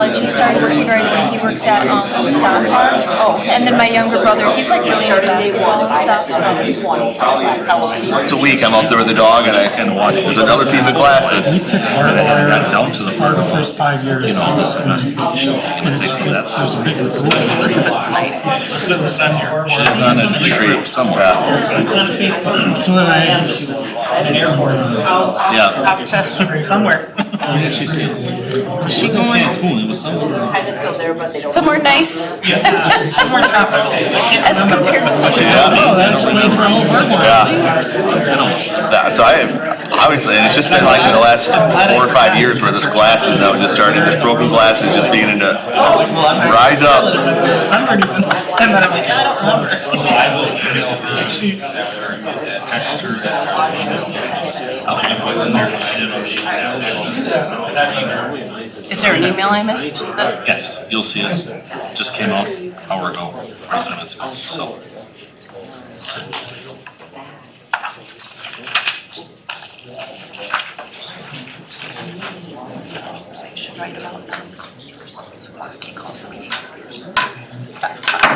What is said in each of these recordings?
He started working right away. He works at downtown. And then my younger brother, he's like really into basketball and stuff. Once a week, I'm out there with the dog, and I can watch. There's another piece of class. It's got down to the part of the first 5 years. you know, this semester. That's she's on a trip somewhere. So then I Yeah. Off to somewhere. Where did she see it? Is she going Cancun. It was somewhere. somewhere nice? Somewhere tropical. As compared to something. oh, that's a way for a whole work. So I have, obviously, and it's just been like in the last 4 or 5 years where this glasses, I was just starting, this broken glasses just beginning to rise up. I'm already, and then I'm like, I don't remember. Text her. What's in there? She didn't know she Is there an email I missed? Yes, you'll see it. Just came out an hour ago, 5 minutes ago, so.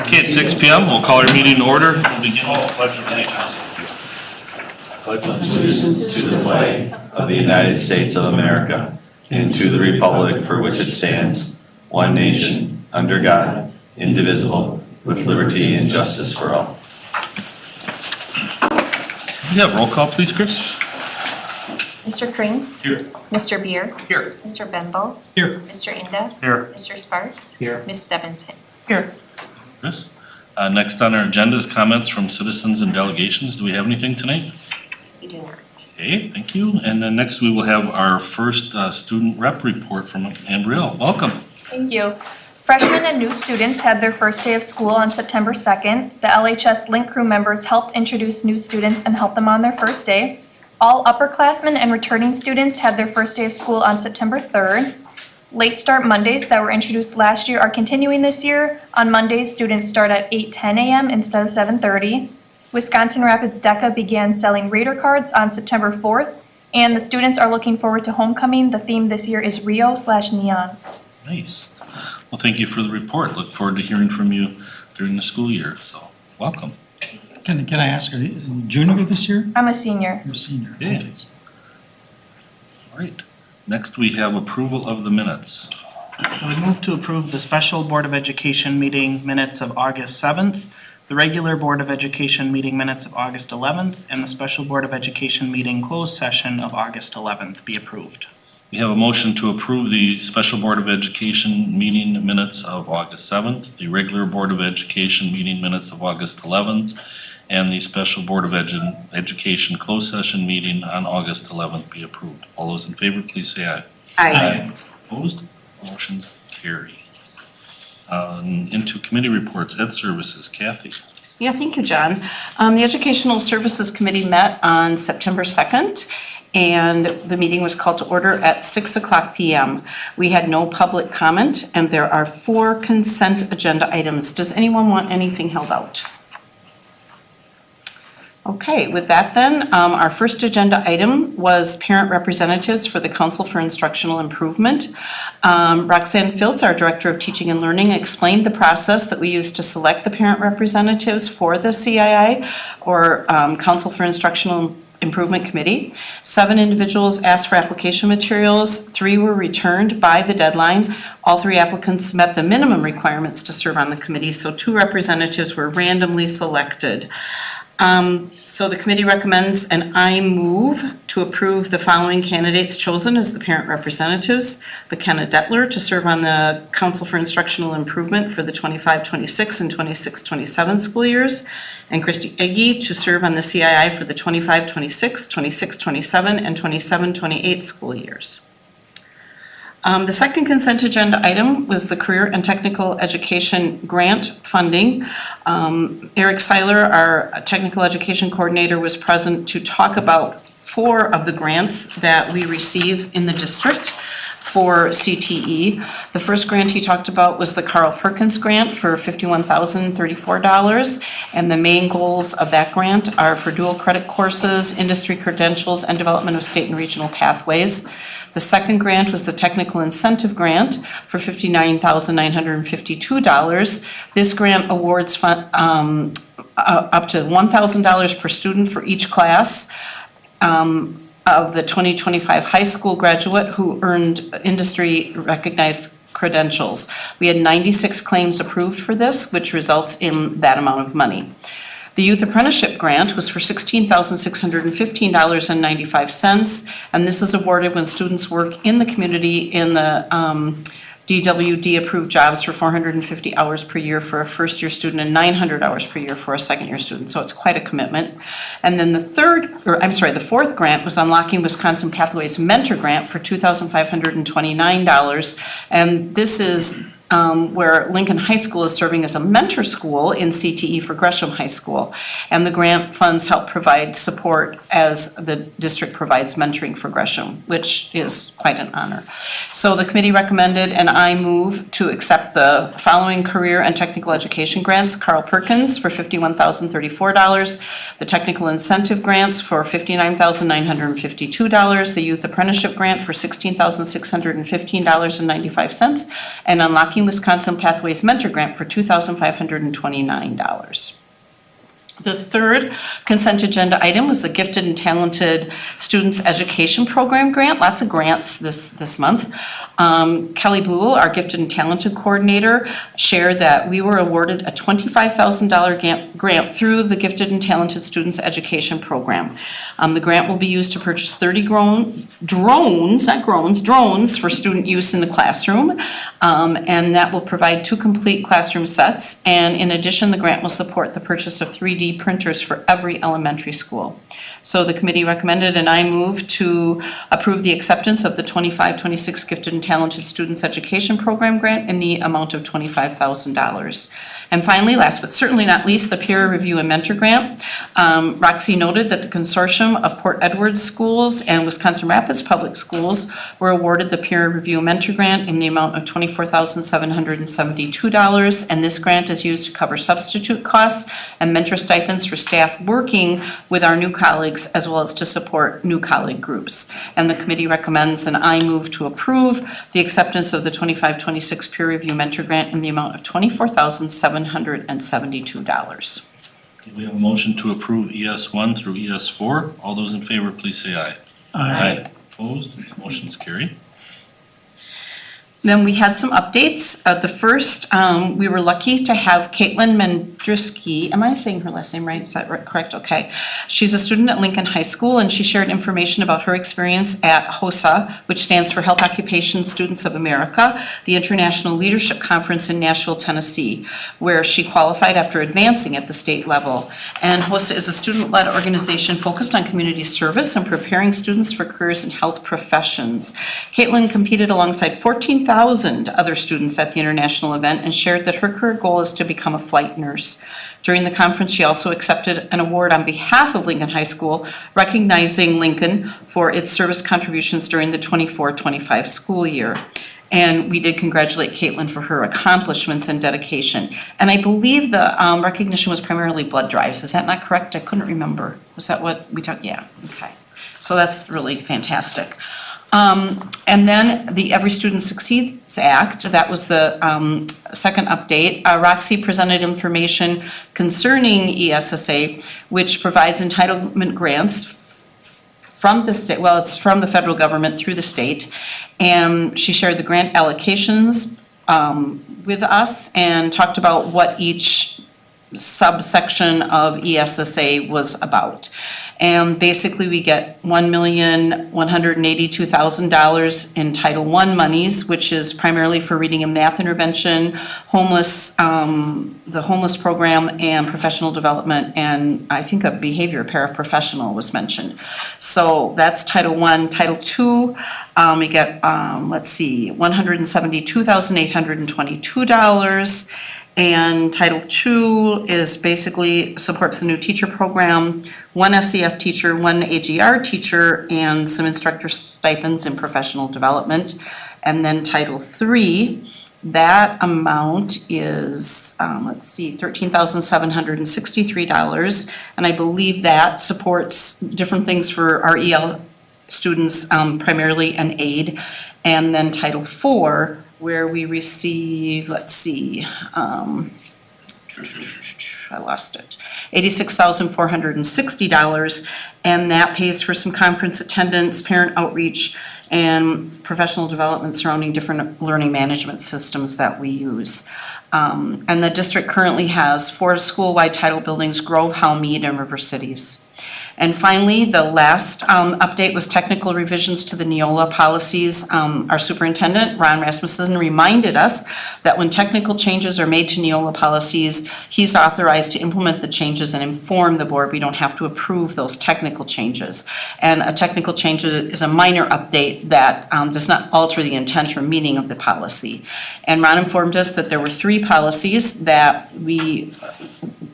Okay, at 6 p.m., we'll call our meeting to order. We'll begin with the Pledge of Allegiance. Pledge allegiance to the flag of the United States of America and to the republic for which it stands, one nation, under God, indivisible, with liberty and justice for all. We have roll call, please, Chris. Mr. Krings. Here. Mr. Beer. Here. Mr. Benbow. Here. Mr. Inda. Here. Mr. Sparks. Here. Ms. Stebbins Hicks. Here. Chris. Next on our agenda is comments from citizens and delegations. Do we have anything tonight? We do not. Okay, thank you. And then next we will have our first student rep report from Ambrielle. Welcome. Thank you. Freshmen and new students had their first day of school on September 2nd. The LHS Link Crew members helped introduce new students and help them on their first day. All upperclassmen and returning students had their first day of school on September 3rd. Late start Mondays that were introduced last year are continuing this year. On Mondays, students start at 8:10 a.m. instead of 7:30. Wisconsin Rapids DECA began selling Raider cards on September 4th, and the students are looking forward to homecoming. The theme this year is Rio/Neon. Nice. Well, thank you for the report. Look forward to hearing from you during the school year, so welcome. Can I ask, are you a junior this year? I'm a senior. You're a senior. Yeah. All right. Next, we have approval of the minutes. We move to approve the special Board of Education meeting minutes of August 7th, the regular Board of Education meeting minutes of August 11th, and the special Board of Education meeting closed session of August 11th be approved. We have a motion to approve the special Board of Education meeting minutes of August 7th, the regular Board of Education meeting minutes of August 11th, and the special Board of Education closed session meeting on August 11th be approved. All those in favor, please say aye. Aye. Opposed? Motions carry. Into committee reports, Ed Services, Kathy. Yeah, thank you, John. The Educational Services Committee met on September 2nd, and the meeting was called to order at 6:00 p.m. We had no public comment, and there are 4 consent agenda items. Does anyone want anything held out? Okay, with that then, our first agenda item was parent representatives for the Council for Instructional Improvement. Roxanne Filtz, our Director of Teaching and Learning, explained the process that we use to select the parent representatives for the CII, or Council for Instructional Improvement Committee. 7 individuals asked for application materials, 3 were returned by the deadline. All 3 applicants met the minimum requirements to serve on the committee, so 2 representatives were randomly selected. So the committee recommends, and I move to approve the following candidates chosen as the parent representatives: McKenna Detler to serve on the Council for Instructional Improvement for the 25-26 and 26-27 school years, and Christy Egge to serve on the CII for the 25-26, 26-27, and 27-28 school years. The second consent agenda item was the Career and Technical Education Grant Funding. Eric Seiler, our Technical Education Coordinator, was present to talk about 4 of the grants that we receive in the district for CTE. The first grant he talked about was the Carl Perkins Grant for $51,034, and the main goals of that grant are for dual credit courses, industry credentials, and development of state and regional pathways. The second grant was the Technical Incentive Grant for $59,952. This grant awards up to $1,000 per student for each class of the 2025 high school graduate who earned industry-recognized credentials. We had 96 claims approved for this, which results in that amount of money. The Youth Apprenticeship Grant was for $16,615.95, and this is awarded when students work in the community in the DWD-approved jobs for 450 hours per year for a first-year student and 900 hours per year for a second-year student, so it's quite a commitment. And then the fourth grant was Unlocking Wisconsin Pathways Mentor Grant for $2,529, and this is where Lincoln High School is serving as a mentor school in CTE for Gresham High School. And the grant funds help provide support as the district provides mentoring for Gresham, which is quite an honor. So the committee recommended, and I move to accept the following career and technical education grants. Carl Perkins for $51,034, the technical incentive grants for $59,952, the youth apprenticeship grant for $16,615.95, and Unlocking Wisconsin Pathways Mentor Grant for $2,529. The third consent agenda item was the Gifted and Talented Students Education Program grant. Lots of grants this month. Kelly Blewell, our Gifted and Talented Coordinator, shared that we were awarded a $25,000 grant through the Gifted and Talented Students Education Program. The grant will be used to purchase 30 drones for student use in the classroom, and that will provide 2 complete classroom sets. And in addition, the grant will support the purchase of 3D printers for every elementary school. So the committee recommended, and I move to approve the acceptance of the 25-26 Gifted and Talented Students Education Program grant in the amount of $25,000. And finally, last but certainly not least, the peer review and mentor grant. Roxy noted that the consortium of Port Edwards Schools and Wisconsin Rapids Public Schools were awarded the peer review and mentor grant in the amount of $24,772. And this grant is used to cover substitute costs and mentor stipends for staff working with our new colleagues, as well as to support new colleague groups. And the committee recommends, and I move to approve the acceptance of the 25-26 peer review mentor grant in the amount of $24,772. We have a motion to approve ES1 through ES4. All those in favor, please say aye. Aye. Opposed? Motion's carried. Then we had some updates. The first, we were lucky to have Caitlin Mendrisky. Am I saying her last name right? Is that correct? Okay. She's a student at Lincoln High School, and she shared information about her experience at HOSA, which stands for Health Occupation Students of America, the International Leadership Conference in Nashville, Tennessee, where she qualified after advancing at the state level. And HOSA is a student-led organization focused on community service and preparing students for careers in health professions. Caitlin competed alongside 14,000 other students at the international event and shared that her career goal is to become a flight nurse. During the conference, she also accepted an award on behalf of Lincoln High School, recognizing Lincoln for its service contributions during the 24-25 school year. And we did congratulate Caitlin for her accomplishments and dedication. And I believe the recognition was primarily blood drives. Is that not correct? I couldn't remember. Was that what we talked? Yeah, okay. So that's really fantastic. And then the Every Student Succeeds Act, that was the second update. Roxy presented information concerning ESSA, which provides entitlement grants from the state, well, it's from the federal government through the state. And she shared the grant allocations with us and talked about what each subsection of ESSA was about. And basically, we get $1,182,000 in Title I monies, which is primarily for reading and math intervention, the homeless program, and professional development, and I think a behavior paraprofessional was mentioned. So that's Title I. Title II, we get, $172,822. And Title II is basically supports the new teacher program, 1 SCF teacher, 1 AGR teacher, and some instructor stipends in professional development. And then Title III, that amount is, $13,763. And I believe that supports different things for our EL students, primarily an aid. And then Title IV, where we receive, I lost it, $86,460, and that pays for some conference attendance, parent outreach, and professional development surrounding different learning management systems that we use. And the district currently has 4 school-wide title buildings: Grove, Howell, Mead, and River Cities. And finally, the last update was technical revisions to the Neola policies. Our superintendent, Ron Rasmussen, reminded us that when technical changes are made to Neola policies, he's authorized to implement the changes and inform the board. We don't have to approve those technical changes. And a technical change is a minor update that does not alter the intent or meaning of the policy. And Ron informed us that there were 3 policies that we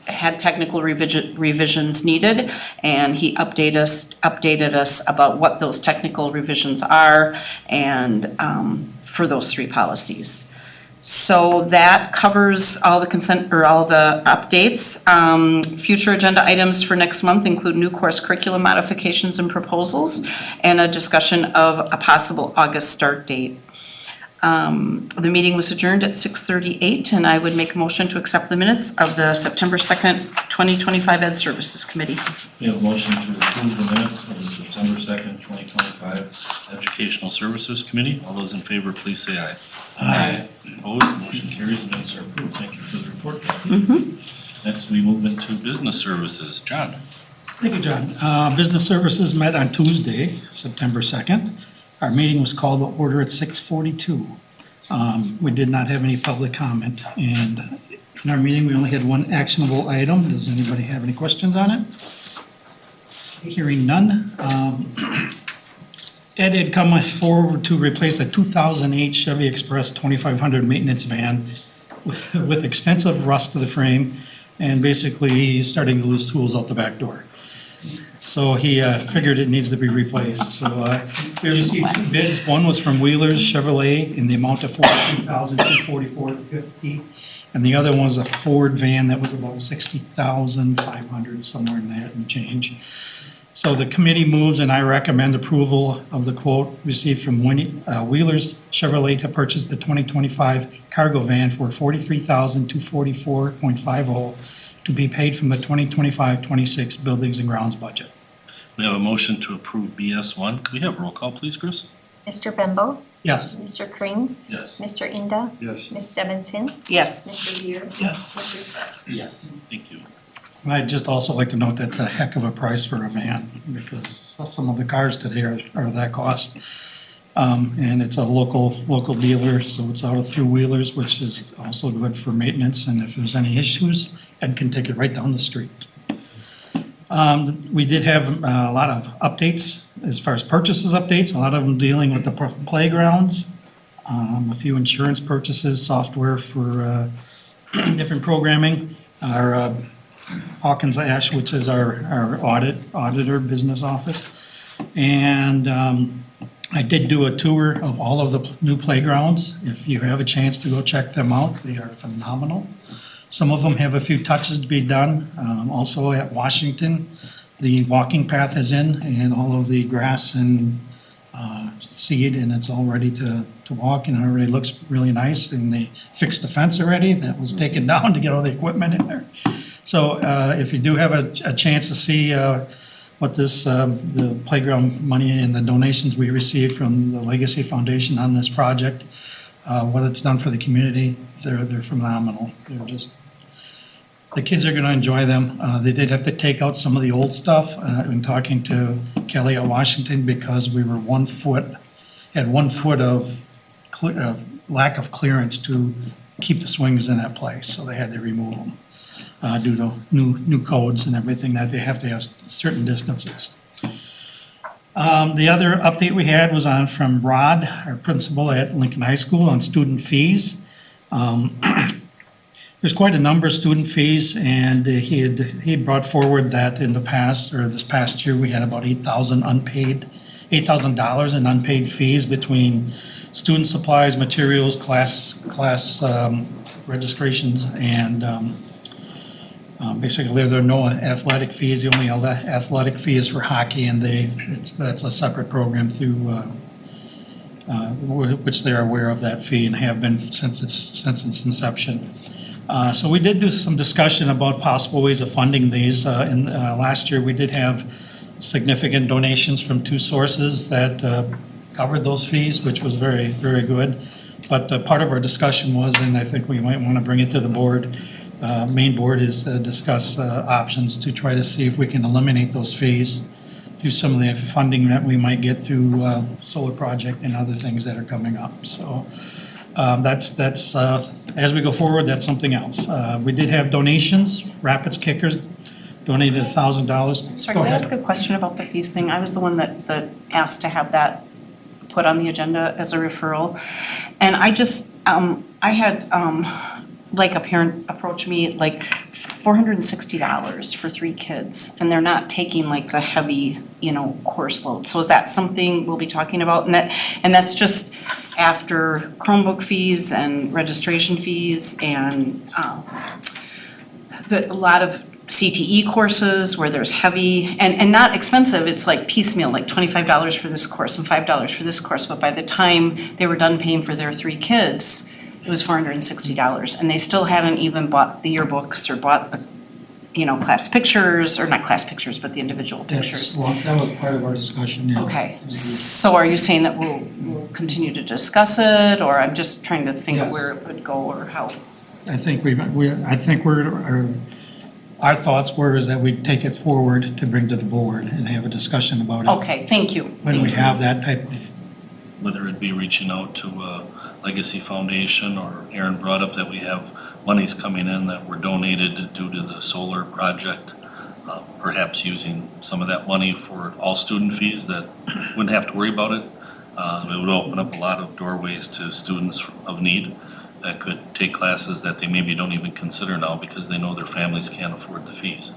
had technical revisions needed, and he updated us about what those technical revisions are and for those 3 policies. So that covers all the consent or all the updates. Future agenda items for next month include new course curriculum modifications and proposals and a discussion of a possible August start date. The meeting was adjourned at 6:38, and I would make a motion to accept the minutes of the September 2nd, 2025 Ed Services Committee. We have a motion to approve the minutes of the September 2nd, 2025 Educational Services Committee. All those in favor, please say aye. Aye. Opposed, motion carries, the minutes are approved. Thank you for the report. Next, we move into business services. John? Thank you, John. Business Services met on Tuesday, September 2nd. Our meeting was called to order at 6:42. We did not have any public comment, and in our meeting, we only had 1 actionable item. Does anybody have any questions on it? Hearing none. Ed had come forward to replace a 2008 Chevy Express 2500 maintenance van with extensive rust to the frame, and basically he's starting to lose tools out the back door. So he figured it needs to be replaced. So we received 2 bids. One was from Wheelers Chevrolet in the amount of $42,244.50, and the other one was a Ford van that was about $60,500, somewhere in that and change. So the committee moves, and I recommend approval of the quote received from Wheelers Chevrolet to purchase the 2025 cargo van for $43,244.50 to be paid from the 2025-26 Buildings and Grounds budget. We have a motion to approve BS1. Could we have roll call, please, Chris? Mr. Bembo? Yes. Mr. Krings? Yes. Mr. Inda? Yes. Ms. Stebbins Hinz? Yes. Mr. Beer? Yes. Mr. Sparks? Yes. Thank you. I'd just also like to note that's a heck of a price for a van, because some of the cars today are that cost. And it's a local dealer, so it's out of through Wheelers, which is also good for maintenance, and if there's any issues, Ed can take it right down the street. We did have a lot of updates as far as purchases updates, a lot of them dealing with the playgrounds, a few insurance purchases, software for different programming. Our Hawkins Ash, which is our auditor business office. And I did do a tour of all of the new playgrounds. If you have a chance to go check them out, they are phenomenal. Some of them have a few touches to be done. Also at Washington, the walking path is in, and all of the grass and seed, and it's all ready to walk, and it already looks really nice. And they fixed the fence already. That was taken down to get all the equipment in there. So if you do have a chance to see what the playground money and the donations we received from the Legacy Foundation on this project, what it's done for the community, they're phenomenal. The kids are going to enjoy them. They did have to take out some of the old stuff. In talking to Kelly at Washington, because we were 1 foot, had 1 foot of lack of clearance to keep the swings in that place, so they had to remove them. Due to new codes and everything, that they have to have certain distances. The other update we had was from Rod, our principal at Lincoln High School, on student fees. There's quite a number of student fees, and he had brought forward that in the past, or this past year, we had about $8,000 in unpaid fees between student supplies, materials, class registrations, and Basically, there are no athletic fees. The only athletic fee is for hockey, and that's a separate program through, which they're aware of that fee and have been since its inception. So we did do some discussion about possible ways of funding these. Last year, we did have significant donations from two sources that covered those fees, which was very, very good. But part of our discussion was, and I think we might want to bring it to the board, main board, is discuss options to try to see if we can eliminate those fees through some of the funding that we might get through solar project and other things that are coming up. So that's as we go forward, that's something else. We did have donations. Rapids Kickers donated $1,000. Sorry, Go can I ahead. ask a question about the fees thing? I was the one that asked to have that put on the agenda as a referral. And I just, I had, like a parent approach me, like $460 for 3 kids, and they're not taking like the heavy, course load. So is that something we'll be talking about? And that's just after Chromebook fees and registration fees and, a lot of CTE courses where there's heavy and not expensive, it's like piecemeal, like $25 for this course and $5 for this course, but by the time they were done paying for their 3 kids, it was $460, and they still hadn't even bought the yearbooks or bought the, class pictures, or not class pictures, but the individual pictures. That was part of our discussion, yes. Okay, so are you saying that we'll continue to discuss it, or I'm just trying to think Yes. where it would go or how? I think our thoughts were is that we'd take it forward to bring to the board and have a discussion about it. Okay, thank you. When we have that type of, Whether it be reaching out to Legacy Foundation, or Aaron brought up that we have monies coming in that were donated due to the solar project. Perhaps using some of that money for all student fees that wouldn't have to worry about it. It would open up a lot of doorways to students of need that could take classes that they maybe don't even consider now because they know their families can't afford the fees.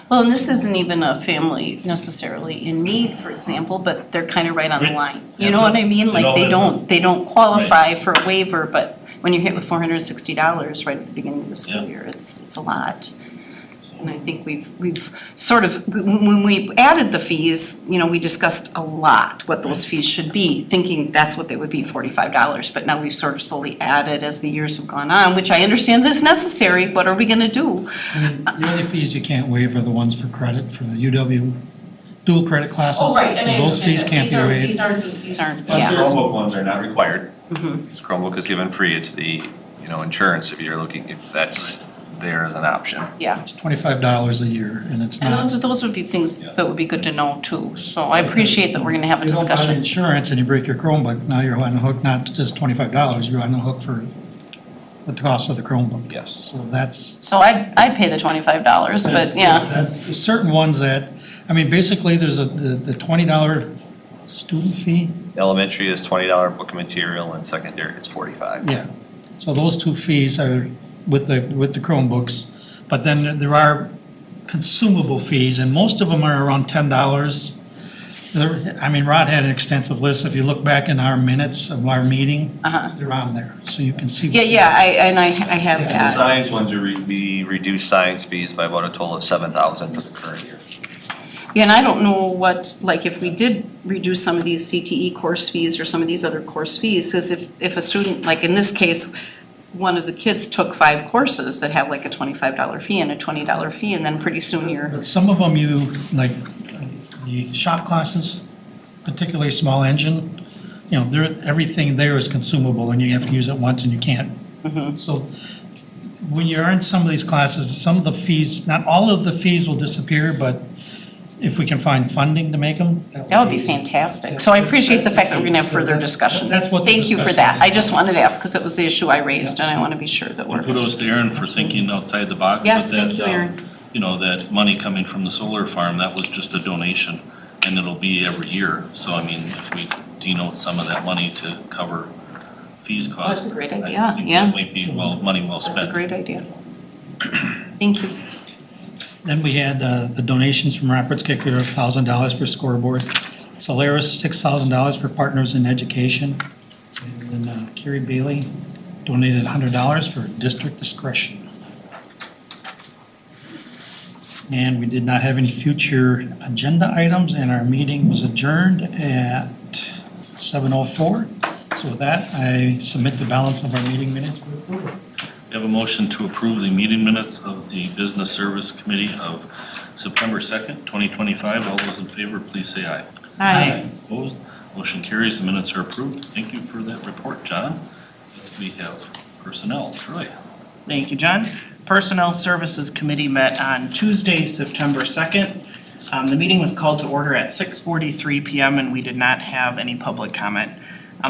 Well, and this isn't even a family necessarily in need, for example, but they're kind of right on the Right. line. You know what I mean? It Like, all is. they don't qualify for a waiver, but when you're hit with $460 right at the beginning of the school Yeah. year, it's a lot. And I think we've sort of, when we added the fees, we discussed a lot what those fees should be, thinking that's what they would be, $45. But now we've sort of slowly added as the years have gone on, which I understand is necessary. What are we gonna do? the only fees you can't waive are the ones for credit, for the UW dual credit classes. Oh, right, So and I those understand fees that. can't be waived. These aren't, The yeah. Chromebook ones are not required. This Chromebook is given free. It's the, insurance if you're looking, if that's there as an option. Yeah. It's $25 a year, and it's And not. those would be things that would be good to know too. So I appreciate that we're gonna have a You don't buy discussion. insurance and you break your Chromebook, now you're on the hook, not just $25, you're on the hook for the cost of the Chromebook. Yes. So that's. So I'd pay the $25, but yeah. There's certain ones that, basically, there's the $20 student fee. Elementary is $20 book of material and secondary is $45. Yeah. So those 2 fees are with the Chromebooks. But then there are consumable fees, and most of them are around $10. Rod had an extensive list. If you look back in our minutes of our meeting, they're on there, so you can see. Yeah, I have And the that. science ones are we reduced science fees by about a total of $7,000 for the current year. Yeah, and I don't know what, like, if we did reduce some of these CTE course fees or some of these other course fees, is if a student, like in this case, one of the kids took 5 courses that have like a $25 fee and a $20 fee, and then pretty soon you're, But some of them the shop classes, particularly small engine, everything there is consumable and you have to use it once and you can't. So when you're in some of these classes, some of the fees, not all of the fees will disappear, but if we can find funding to make them. that would be fantastic. So I appreciate the fact that we're gonna have further discussion. That's what the Thank you for discussion that. is. I just wanted to ask, because it was the issue I raised, and I want to be sure that we're. Kudos to Aaron for thinking outside the box. Yes, with that, thank you, Aaron. That money coming from the solar farm, that was just a donation, and it'll be every year. So if we denote some of that money to cover fees costs. That's a great idea, I think yeah. that might be money well spent. That's a great idea. Thank you. Then we had the donations from Rapids Kicker of $1,000 for scoreboard. Solaris, $6,000 for Partners in Education. And then Carrie Bailey donated $100 for district discretion. And we did not have any future agenda items, and our meeting was adjourned at 7:04. So with that, I submit the balance of our meeting minutes for approval. We have a motion to approve the meeting minutes of the Business Service Committee of September 2nd, 2025. All those in favor, please say aye. Aye. Opposed? Motion carries. The minutes are approved. Thank you for that report, John. Next we have personnel. Troy. Thank you, John. Personnel Services Committee met on Tuesday, September 2nd. The meeting was called to order at 6:43 PM and we did not have any public comment.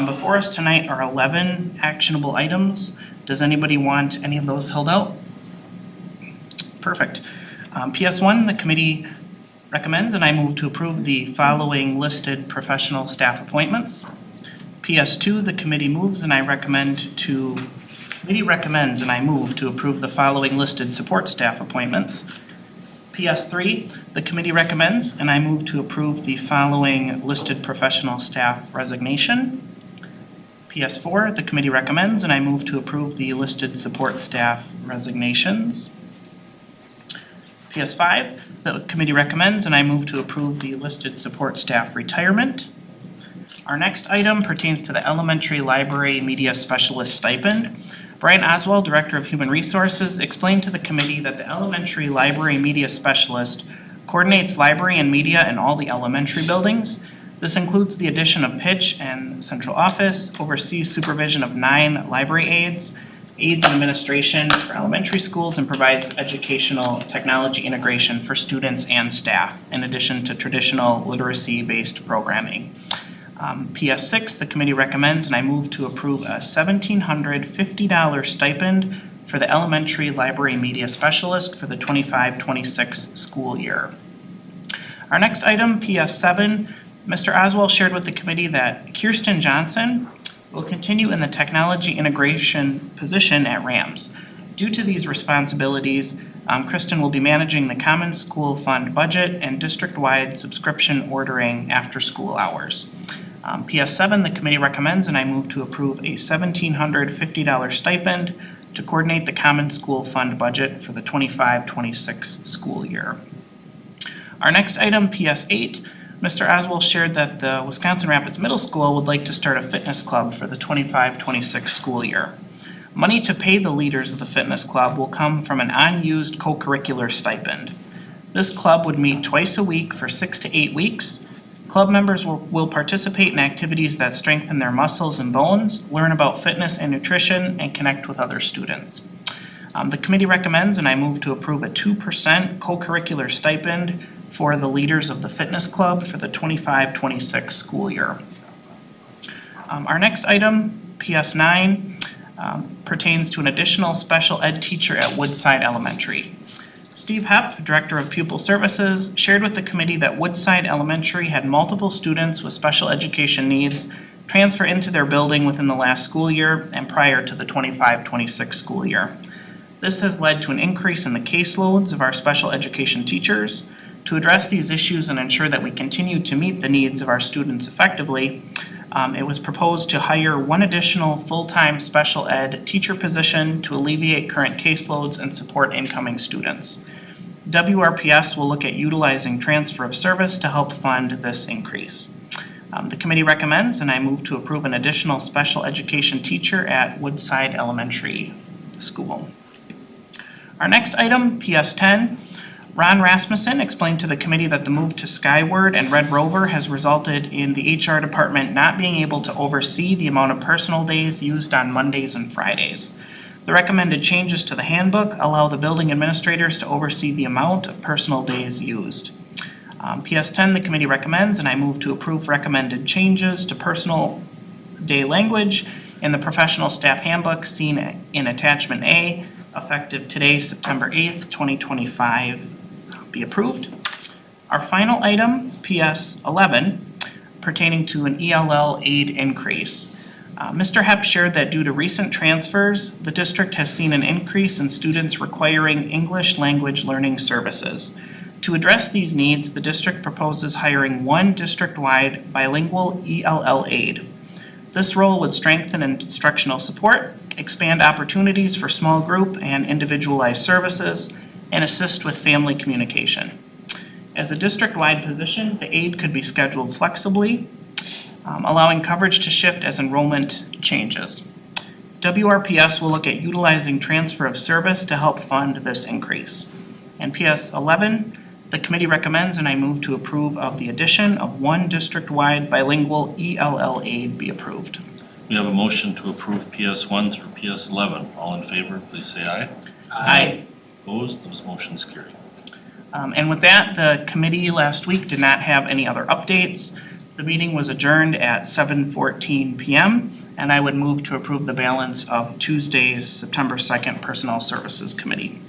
Before us tonight are 11 actionable items. Does anybody want any of those held out? Perfect. PS1, the committee recommends and I move to approve the following listed professional staff appointments. PS2, the committee moves and I recommends and I move to approve the following listed support staff appointments. PS3, the committee recommends and I move to approve the following listed professional staff resignation. PS4, the committee recommends and I move to approve the listed support staff resignations. PS5, the committee recommends and I move to approve the listed support staff retirement. Our next item pertains to the Elementary Library Media Specialist stipend. Brian Oswald, Director of Human Resources, explained to the committee that the Elementary Library Media Specialist coordinates library and media in all the elementary buildings. This includes the addition of pitch and central office, oversees supervision of 9 library aides in administration for elementary schools, and provides educational technology integration for students and staff, in addition to traditional literacy-based programming. PS6, the committee recommends and I move to approve a $1,750 stipend for the Elementary Library Media Specialist for the 25-26 school year. Our next item, PS7, Mr. Oswald shared with the committee that Kirsten Johnson will continue in the technology integration position at Rams. Due to these responsibilities, Kristen will be managing the Common School Fund budget and district-wide subscription ordering after school hours. PS7, the committee recommends and I move to approve a $1,750 stipend to coordinate the Common School Fund budget for the 25-26 school year. Our next item, PS8, Mr. Oswald shared that the Wisconsin Rapids Middle School would like to start a fitness club for the 25-26 school year. Money to pay the leaders of the fitness club will come from an unused co-curricular stipend. This club would meet twice a week for 6 to 8 weeks. Club members will participate in activities that strengthen their muscles and bones, learn about fitness and nutrition, and connect with other students. The committee recommends and I move to approve a 2% co-curricular stipend for the leaders of the fitness club for the 25-26 school year. Our next item, PS9, pertains to an additional special ed teacher at Woodside Elementary. Steve Hepp, Director of Pupil Services, shared with the committee that Woodside Elementary had multiple students with special education needs transfer into their building within the last school year and prior to the 25-26 school year. This has led to an increase in the caseloads of our special education teachers. To address these issues and ensure that we continue to meet the needs of our students effectively, it was proposed to hire one additional full-time special ed teacher position to alleviate current caseloads and support incoming students. WRPS will look at utilizing transfer of service to help fund this increase. The committee recommends and I move to approve an additional special education teacher at Woodside Elementary School. Our next item, PS10, Ron Rasmussen explained to the committee that the move to Skyward and Red Rover has resulted in the HR department not being able to oversee the amount of personal days used on Mondays and Fridays. The recommended changes to the handbook allow the building administrators to oversee the amount of personal days used. PS10, the committee recommends and I move to approve recommended changes to personal day language in the professional staff handbook seen in attachment A, effective today, September 8th, 2025. Be approved. Our final item, PS11, pertaining to an ELL aid increase. Mr. Hepp shared that due to recent transfers, the district has seen an increase in students requiring English language learning services. To address these needs, the district proposes hiring one district-wide bilingual ELL aide. This role would strengthen instructional support, expand opportunities for small group and individualized services, and assist with family communication. As a district-wide position, the aide could be scheduled flexibly, allowing coverage to shift as enrollment changes. WRPS will look at utilizing transfer of service to help fund this increase. And PS 11, the committee recommends and I move to approve of the addition of one district-wide bilingual ELL aide be approved. We have a motion to approve PS 1 through PS 11. All in favor, please say aye. Aye. Opposed, those motions carry. And with that, the committee last week did not have any other updates. The meeting was adjourned at 7:14 PM, and I would move to approve the balance of Tuesday's September 2nd Personnel Services Committee.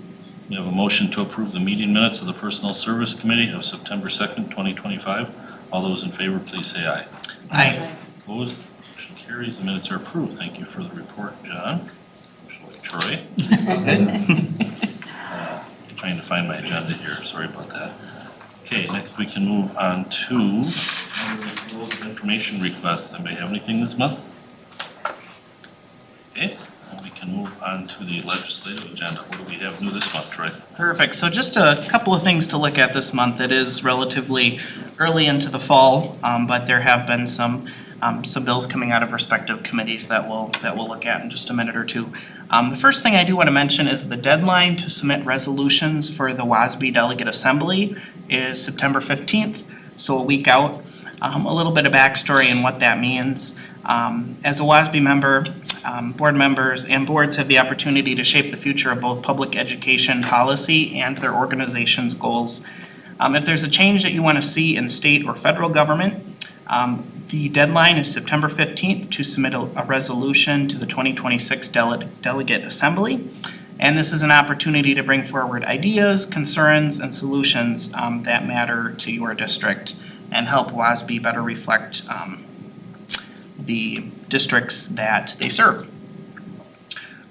We have a motion to approve the meeting minutes of the Personnel Service Committee of September 2nd, 2025. All those in favor, please say aye. Aye. Opposed, motion carries. The minutes are approved. Thank you for the report, John. Troy. Trying to find my agenda here, sorry about that. Okay, next we can move on to information requests. Anybody have anything this month? Okay, and we can move on to the legislative agenda. What do we have new this month, Troy? Perfect. So just a couple of things to look at this month. It is relatively early into the fall, but there have been some bills coming out of respective committees that we'll look at in just a minute or two. The first thing I do want to mention is the deadline to submit resolutions for the WASB Delegate Assembly is September 15th, so a week out. A little bit of backstory and what that means. As a WASB member, board members and boards have the opportunity to shape the future of both public education policy and their organization's goals. If there's a change that you want to see in state or federal government, the deadline is September 15th to submit a resolution to the 2026 Delegate Assembly. And this is an opportunity to bring forward ideas, concerns, and solutions that matter to your district and help WASB better reflect the districts that they serve.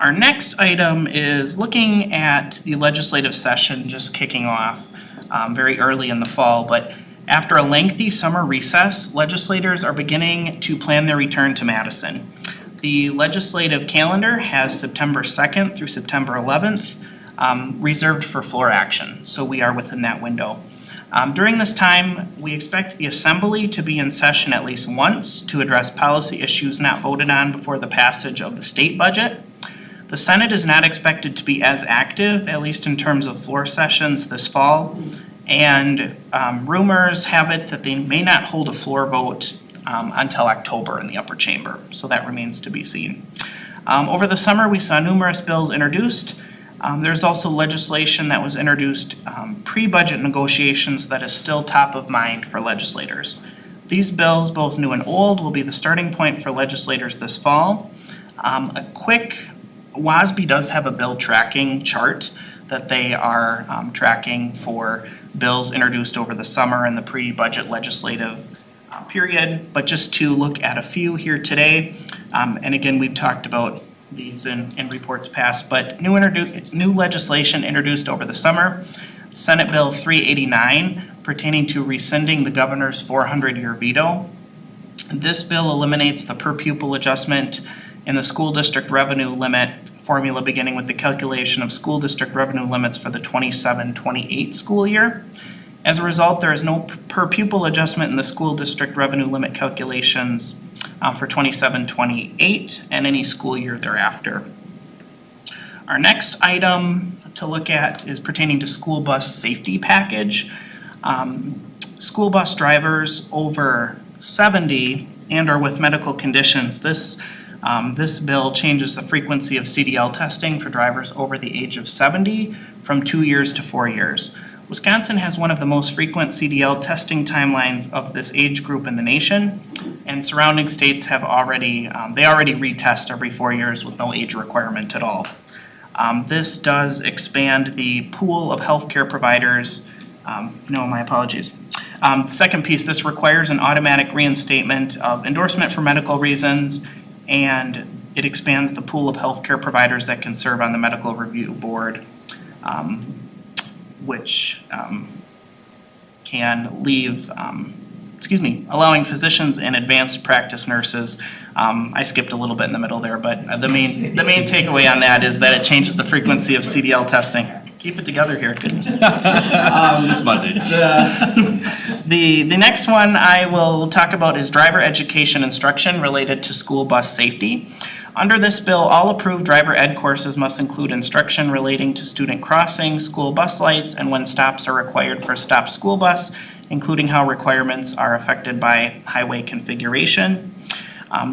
Our next item is looking at the legislative session just kicking off very early in the fall, but after a lengthy summer recess, legislators are beginning to plan their return to Madison. The legislative calendar has September 2nd through September 11th reserved for floor action, so we are within that window. During this time, we expect the Assembly to be in session at least once to address policy issues not voted on before the passage of the state budget. The Senate is not expected to be as active, at least in terms of floor sessions this fall. And rumors have it that they may not hold a floor vote until October in the upper chamber, so that remains to be seen. Over the summer, we saw numerous bills introduced. There's also legislation that was introduced pre-budget negotiations that is still top of mind for legislators. These bills, both new and old, will be the starting point for legislators this fall. WASB does have a bill tracking chart that they are tracking for bills introduced over the summer and the pre-budget legislative period, but just to look at a few here today, and again, we've talked about these in reports past, but new legislation introduced over the summer, Senate Bill 389 pertaining to rescinding the governor's 400-year veto. This bill eliminates the per pupil adjustment in the school district revenue limit formula beginning with the calculation of school district revenue limits for the 27-28 school year. As a result, there is no per pupil adjustment in the school district revenue limit calculations for 27-28 and any school year thereafter. Our next item to look at is pertaining to school bus safety package. School bus drivers over 70 and or with medical conditions, this bill changes the frequency of CDL testing for drivers over the age of 70 from 2 years to 4 years. Wisconsin has one of the most frequent CDL testing timelines of this age group in the nation, and surrounding states have already retest every 4 years with no age requirement at all. This does expand the pool of healthcare providers. My apologies. Second piece, this requires an automatic reinstatement of endorsement for medical reasons, and it expands the pool of healthcare providers that can serve on the medical review board, which can leave, allowing physicians and advanced practice nurses. I skipped a little bit in the middle there, but the main takeaway on that is that it changes the frequency of CDL testing. Keep it together here, goodness. It's Monday. The next one I will talk about is driver education instruction related to school bus safety. Under this bill, all approved driver ed courses must include instruction relating to student crossing, school bus lights, and when stops are required for a stopped school bus, including how requirements are affected by highway configuration.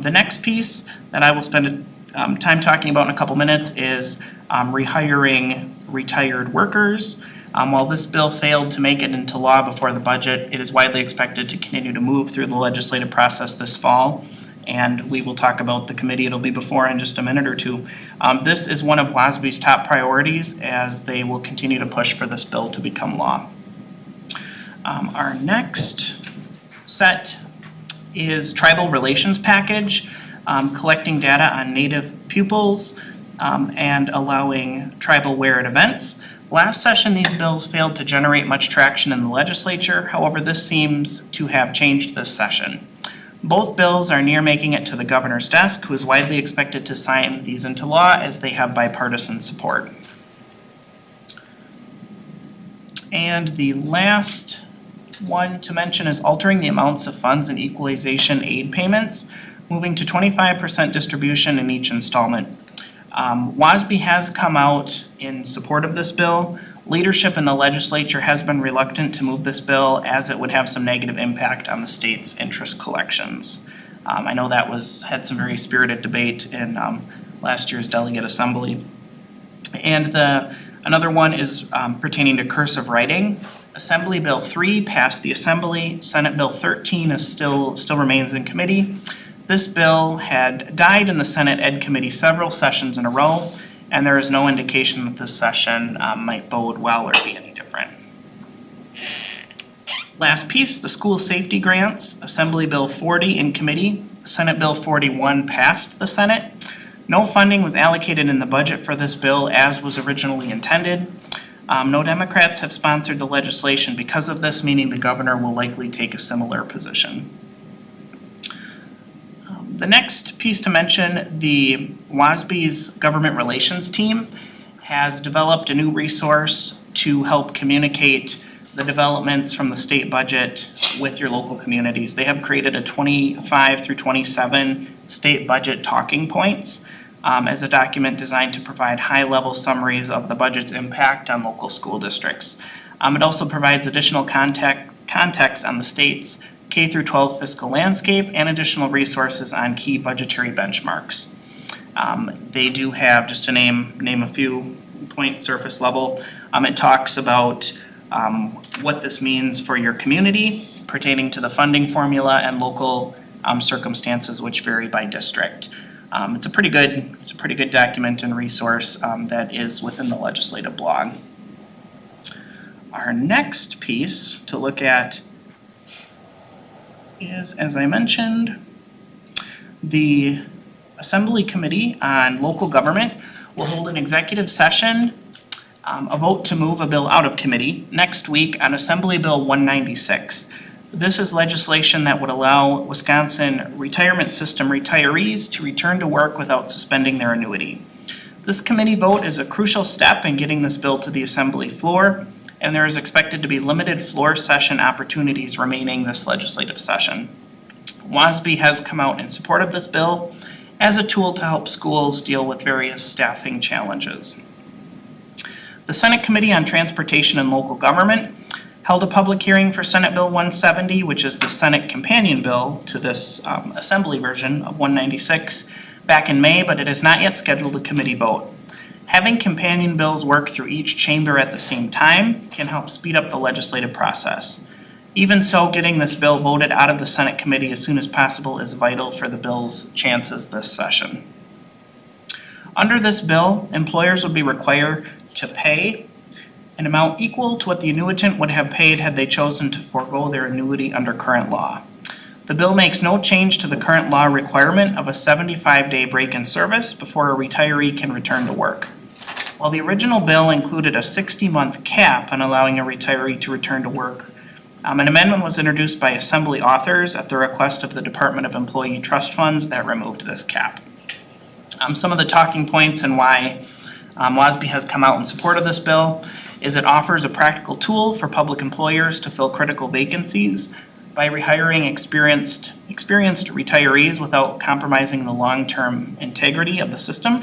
The next piece that I will spend time talking about in a couple minutes is rehiring retired workers. While this bill failed to make it into law before the budget, it is widely expected to continue to move through the legislative process this fall. And we will talk about the committee it'll be before in just a minute or two. This is one of WASB's top priorities as they will continue to push for this bill to become law. Our next set is tribal relations package, collecting data on Native pupils and allowing tribal wear at events. Last session, these bills failed to generate much traction in the legislature. However, this seems to have changed this session. Both bills are near making it to the governor's desk, who is widely expected to sign these into law as they have bipartisan support. And the last one to mention is altering the amounts of funds and equalization aid payments, moving to 25% distribution in each installment. WASB has come out in support of this bill. Leadership in the legislature has been reluctant to move this bill as it would have some negative impact on the state's interest collections. I know that had some very spirited debate in last year's delegate assembly. And another one is pertaining to cursive writing. Assembly Bill 3 passed the Assembly. Senate Bill 13 still remains in committee. This bill had died in the Senate Ed Committee several sessions in a row, and there is no indication that this session might bode well or be any different. Last piece, the school safety grants, Assembly Bill 40 in committee. Senate Bill 41 passed the Senate. No funding was allocated in the budget for this bill as was originally intended. No Democrats have sponsored the legislation because of this, meaning the governor will likely take a similar position. The next piece to mention, the WASB's government relations team has developed a new resource to help communicate the developments from the state budget with your local communities. They have created a 25 through 27 state budget talking points as a document designed to provide high-level summaries of the budget's impact on local school districts. It also provides additional context on the state's K through 12 fiscal landscape and additional resources on key budgetary benchmarks. They do have, just to name a few points surface level, it talks about what this means for your community pertaining to the funding formula and local circumstances which vary by district. It's a pretty good document and resource that is within the legislative blog. Our next piece to look at is, as I mentioned, the Assembly Committee on Local Government will hold an executive session, a vote to move a bill out of committee next week on Assembly Bill 196. This is legislation that would allow Wisconsin retirement system retirees to return to work without suspending their annuity. This committee vote is a crucial step in getting this bill to the Assembly floor, and there is expected to be limited floor session opportunities remaining this legislative session. WASB has come out in support of this bill as a tool to help schools deal with various staffing challenges. The Senate Committee on Transportation and Local Government held a public hearing for Senate Bill 170, which is the Senate companion bill to this Assembly version of 196, back in May, but it is not yet scheduled a committee vote. Having companion bills work through each chamber at the same time can help speed up the legislative process. Even so, getting this bill voted out of the Senate committee as soon as possible is vital for the bill's chances this session. Under this bill, employers would be required to pay an amount equal to what the annuitant would have paid had they chosen to forego their annuity under current law. The bill makes no change to the current law requirement of a 75-day break in service before a retiree can return to work. While the original bill included a 60-month cap on allowing a retiree to return to work, an amendment was introduced by Assembly authors at the request of the Department of Employee Trust Funds that removed this cap. Some of the talking points and why WASB has come out in support of this bill, is it offers a practical tool for public employers to fill critical vacancies by rehiring experienced retirees without compromising the long-term integrity of the system.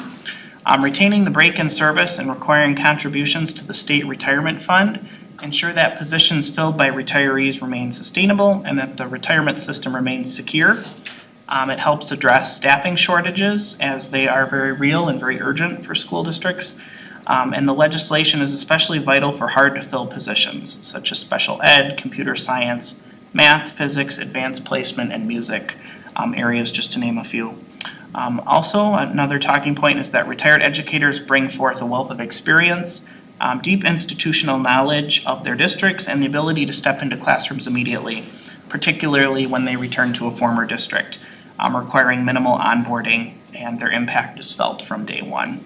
Retaining the break-in service and requiring contributions to the state retirement fund ensure that positions filled by retirees remain sustainable and that the retirement system remains secure. It helps address staffing shortages as they are very real and very urgent for school districts. And the legislation is especially vital for hard-to-fill positions such as special ed, computer science, math, physics, advanced placement, and music areas, just to name a few. Also, another talking point is that retired educators bring forth a wealth of experience, deep institutional knowledge of their districts, and the ability to step into classrooms immediately, particularly when they return to a former district, requiring minimal onboarding, and their impact is felt from day one.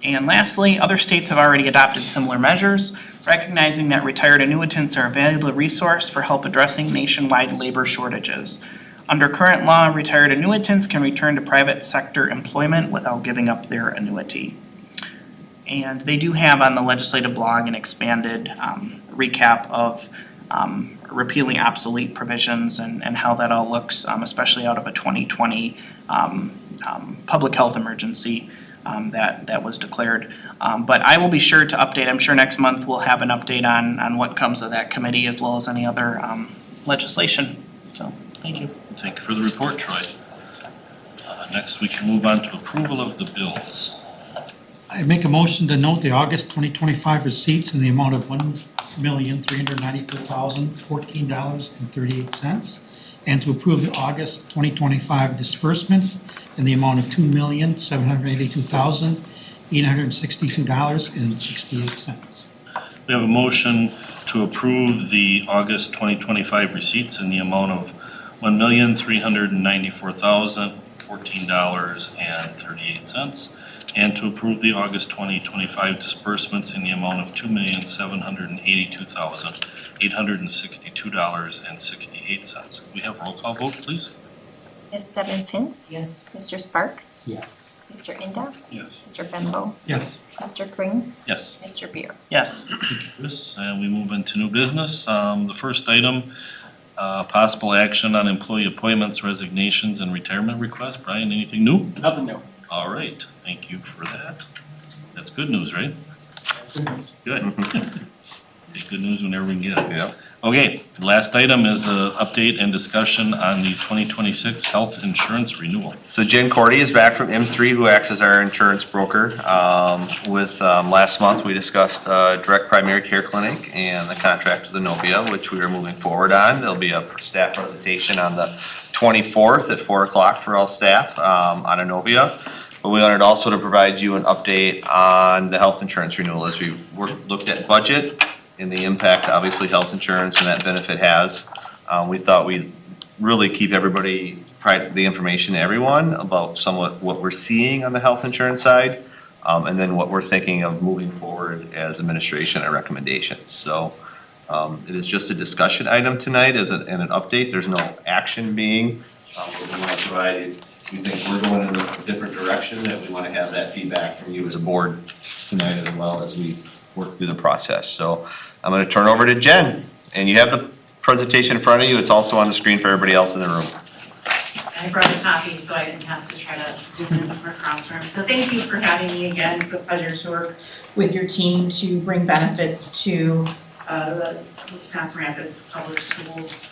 And lastly, other states have already adopted similar measures, recognizing that retired annuitants are a valuable resource for help addressing nationwide labor shortages. Under current law, retired annuitants can return to private sector employment without giving up their annuity. And they do have on the legislative blog an expanded recap of repealing obsolete provisions and how that all looks, especially out of a 2020 public health emergency that was declared. But I will be sure to update. I'm sure next month we'll have an update on what comes of that committee as well as any other legislation. So, thank you. Thank you for the report, Troy. Next, we can move on to approval of the bills. I make a motion to note the August 2025 receipts in the amount of $1,394,014.38 and to approve the August 2025 disbursements in the amount of $2,782,862.68. We have a motion to approve the August 2025 receipts in the amount of $1,394,014.38 and to approve the August 2025 disbursements in the amount of $2,782,862.68. We have roll call vote, please? Ms. Stebbins Hinz? Yes. Mr. Sparks? Yes. Mr. Inda? Yes. Mr. Bembo? Yes. Mr. Krings? Yes. Mr. Beer? Yes. Chris, and we move into new business. The first item, possible action on employee appointments, resignations, and retirement requests. Brian, anything new? Nothing new. All right, thank you for that. That's good news, right? That's good news. Good. Okay, good news whenever we can get it. Yep. Okay, last item is a update and discussion on the 2026 health insurance renewal. So Jen Cordy is back from M3, who acts as our insurance broker. Last month, we discussed direct primary care clinic and the contract with Innovia, which we are moving forward on. There'll be a staff presentation on the 24th at 4 o'clock for all staff on Innovia. But we wanted also to provide you an update on the health insurance renewal as we looked at budget and the impact, obviously, health insurance and that benefit has. We thought we'd really keep everybody, the information to everyone about somewhat what we're seeing on the health insurance side, and then what we're thinking of moving forward as administration and recommendations. So it is just a discussion item tonight and an update. There's no action being. What we want to provide, we think we're going in a different direction, that we want to have that feedback from you as a board tonight as well as we work through the process. So I'm going to turn over to Jen, and you have the presentation in front of you. It's also on the screen for everybody else in the room. I brought a copy, so I didn't have to try to zoom in from across the room. So thank you for having me again. It's a pleasure to work with your team to bring benefits to the Wisconsin Rapids Public Schools.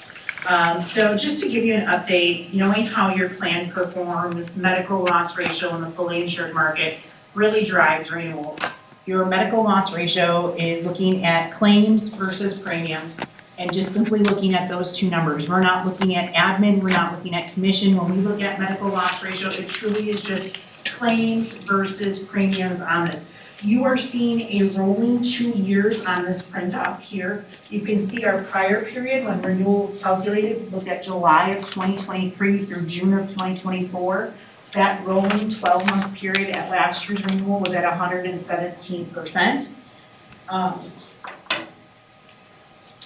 So just to give you an update, knowing how your plan performs, medical loss ratio in the fully insured market really drives renewals. Your medical loss ratio is looking at claims versus premiums and just simply looking at those two numbers. We're not looking at admin, we're not looking at commission. When we look at medical loss ratio, it truly is just claims versus premiums on this. You are seeing a rolling 2 years on this printout here. You can see our prior period when renewals calculated, looked at July of 2023 through June of 2024. That rolling 12-month period at last year's renewal was at 117%.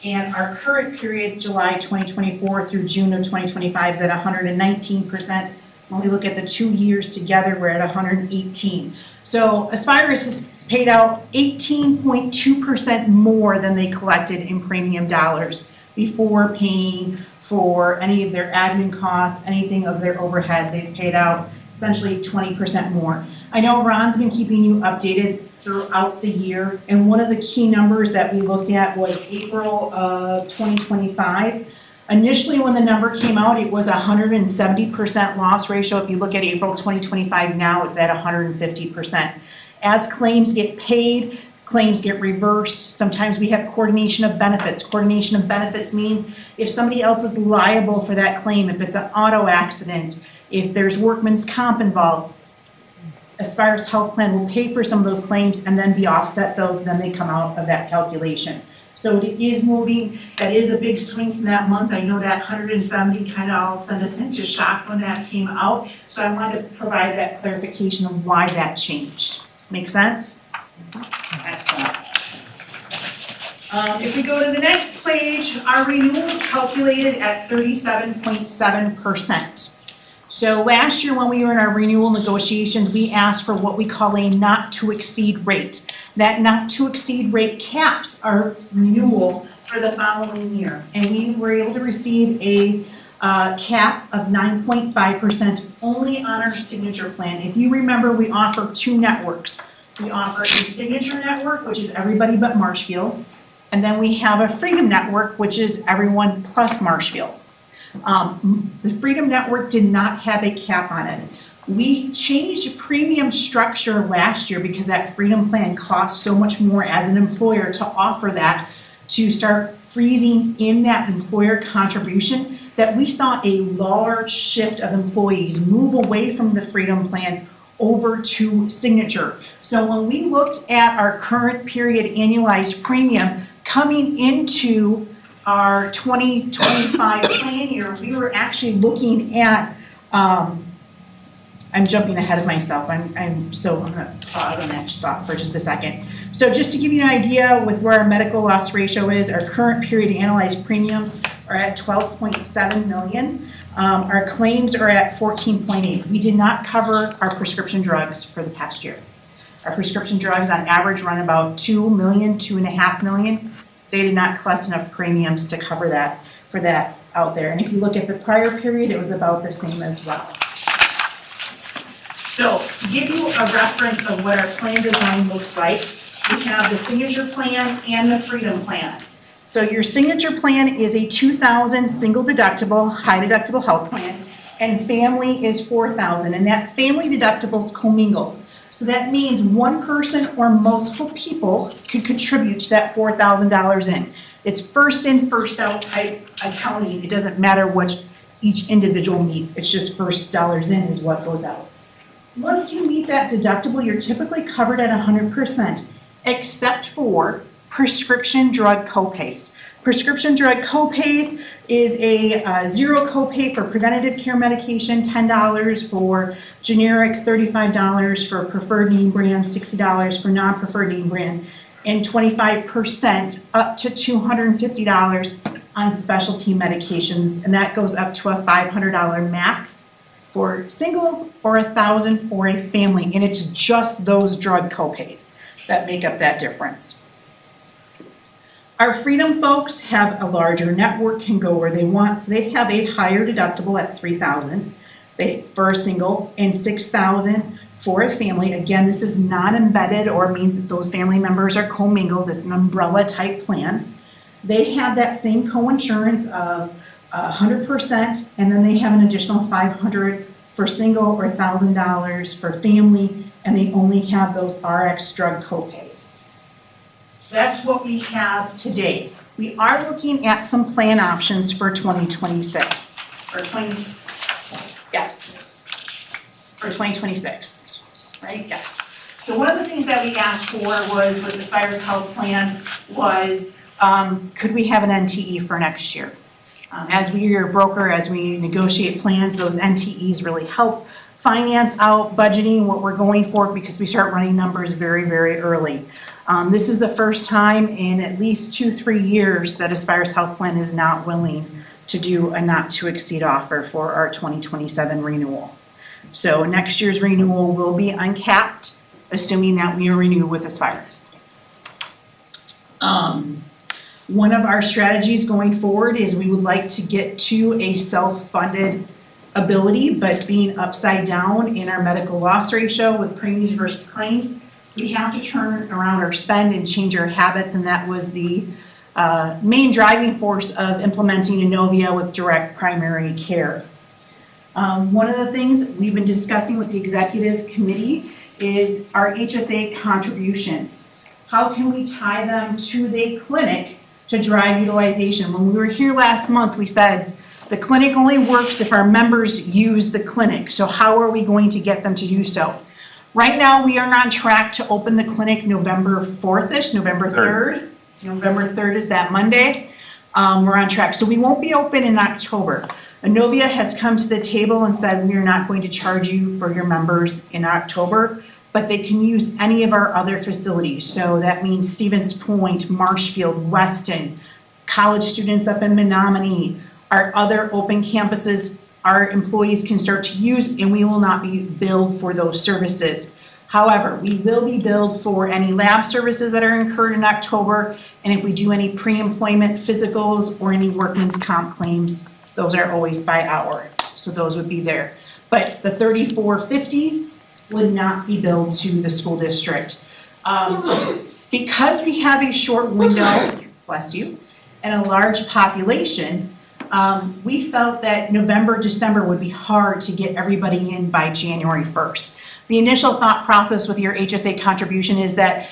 And our current period, July 2024 through June of 2025, is at 119%, When we look at the 2 years together, we're at 118. So Aspirus has paid out 18.2% more than they collected in premium dollars before paying for any of their admin costs, anything of their overhead. They've paid out essentially 20% more. I know Ron's been keeping you updated throughout the year, and one of the key numbers that we looked at was April of 2025. Initially, when the number came out, it was 170% loss ratio. If you look at April 2025 now, it's at 150%. As claims get paid, claims get reversed. Sometimes we have coordination of benefits. Coordination of benefits means if somebody else is liable for that claim, if it's an auto accident, if there's workman's comp involved, Aspirus Health Plan will pay for some of those claims and then be offset those, then they come out of that calculation. So it is moving, that is a big swing from that month. I know that 170 kind of all sent us into shock when that came out. So I wanted to provide that clarification of why that changed. Make sense? Excellent. If we go to the next page, our renewal calculated at 37.7%. So last year when we were in our renewal negotiations, we asked for what we call a not to exceed rate. That not to exceed rate caps our renewal for the following year. And we were able to receive a cap of 9.5% only on our signature plan. If you remember, we offer 2 networks. We offer a signature network, which is everybody but Marshfield. And then we have a Freedom Network, which is everyone plus Marshfield. The Freedom Network did not have a cap on it. We changed premium structure last year because that Freedom Plan costs so much more as an employer to offer that, to start freezing in that employer contribution, that we saw a large shift of employees move away from the Freedom Plan over to Signature. So when we looked at our current period annualized premium coming into our 2025 plan year, we were actually looking at, I'm jumping ahead of myself. I'm gonna pause on that thought for just a second. So just to give you an idea with where our medical loss ratio is, our current period analyzed premiums are at 12.7 million. Our claims are at 14.8. We did not cover our prescription drugs for the past year. Our prescription drugs on average run about 2 million, 2.5 million. They did not collect enough premiums to cover that, for that out there. And if you look at the prior period, it was about the same as well. So to give you a reference of what our plan design looks like, we have the Signature Plan and the Freedom Plan. So your Signature Plan is a 2,000 single deductible, high deductible health plan, and family is 4,000, and that family deductible is commingled. So that means one person or multiple people could contribute to that $4,000 in. It's first in, first out type accounting. It doesn't matter what each individual needs. It's just first dollars in is what goes out. Once you meet that deductible, you're typically covered at 100%, except for prescription drug copays. Prescription drug copays is a zero copay for preventative care medication, $10 for generic, $35 for preferred name brand, $60 for non-preferred name brand, and 25% up to $250 on specialty medications, and that goes up to a $500 max for singles or $1,000 for a family, and it's just those drug copays that make up that difference. Our Freedom folks have a larger network, can go where they want, so they have a higher deductible at $3,000 for a single and $6,000 for a family. Again, this is not embedded or means that those family members are commingled. It's an umbrella type plan. They have that same coinsurance of 100%, and then they have an additional $500 for single or $1,000 for family, and they only have those RX drug copays. So that's what we have today. We are looking at some plan options for 2026. For 2026, right? Yes. So one of the things that we asked for was with the Aspirus Health Plan was, could we have an NTE for next year? As we are your broker, as we negotiate plans, those NTEs really help finance out budgeting what we're going for because we start running numbers very, very early. This is the first time in at least 2-3 years that Aspirus Health Plan is not willing to do a not to exceed offer for our 2027 renewal. So next year's renewal will be uncapped, assuming that we renew with Aspirus. One of our strategies going forward is we would like to get to a self-funded ability, but being upside down in our medical loss ratio with premiums versus claims, we have to turn around our spend and change our habits, and that was the main driving force of implementing Inovia with direct primary care. One of the things we've been discussing with the executive committee is our HSA contributions. How can we tie them to the clinic to drive utilization? When we were here last month, we said the clinic only works if our members use the clinic. So how are we going to get them to do so? Right now, we are on track to open the clinic November 4th-ish, November 3rd. November 3rd is that Monday. We're on track. So we won't be open in October. Inovia has come to the table and said we are not going to charge you for your members in October, but they can use any of our other facilities. So that means Stevens Point, Marshfield, Weston, college students up in Menominee, our other open campuses, our employees can start to use, and we will not be billed for those services. However, we will be billed for any lab services that are incurred in October, and if we do any pre-employment physicals or any workman's comp claims, those are always by hour, so those would be there. But the $34.50 would not be billed to the school district. Because we have a short window, bless you, and a large population, we felt that November, December would be hard to get everybody in by January 1st. The initial thought process with your HSA contribution is that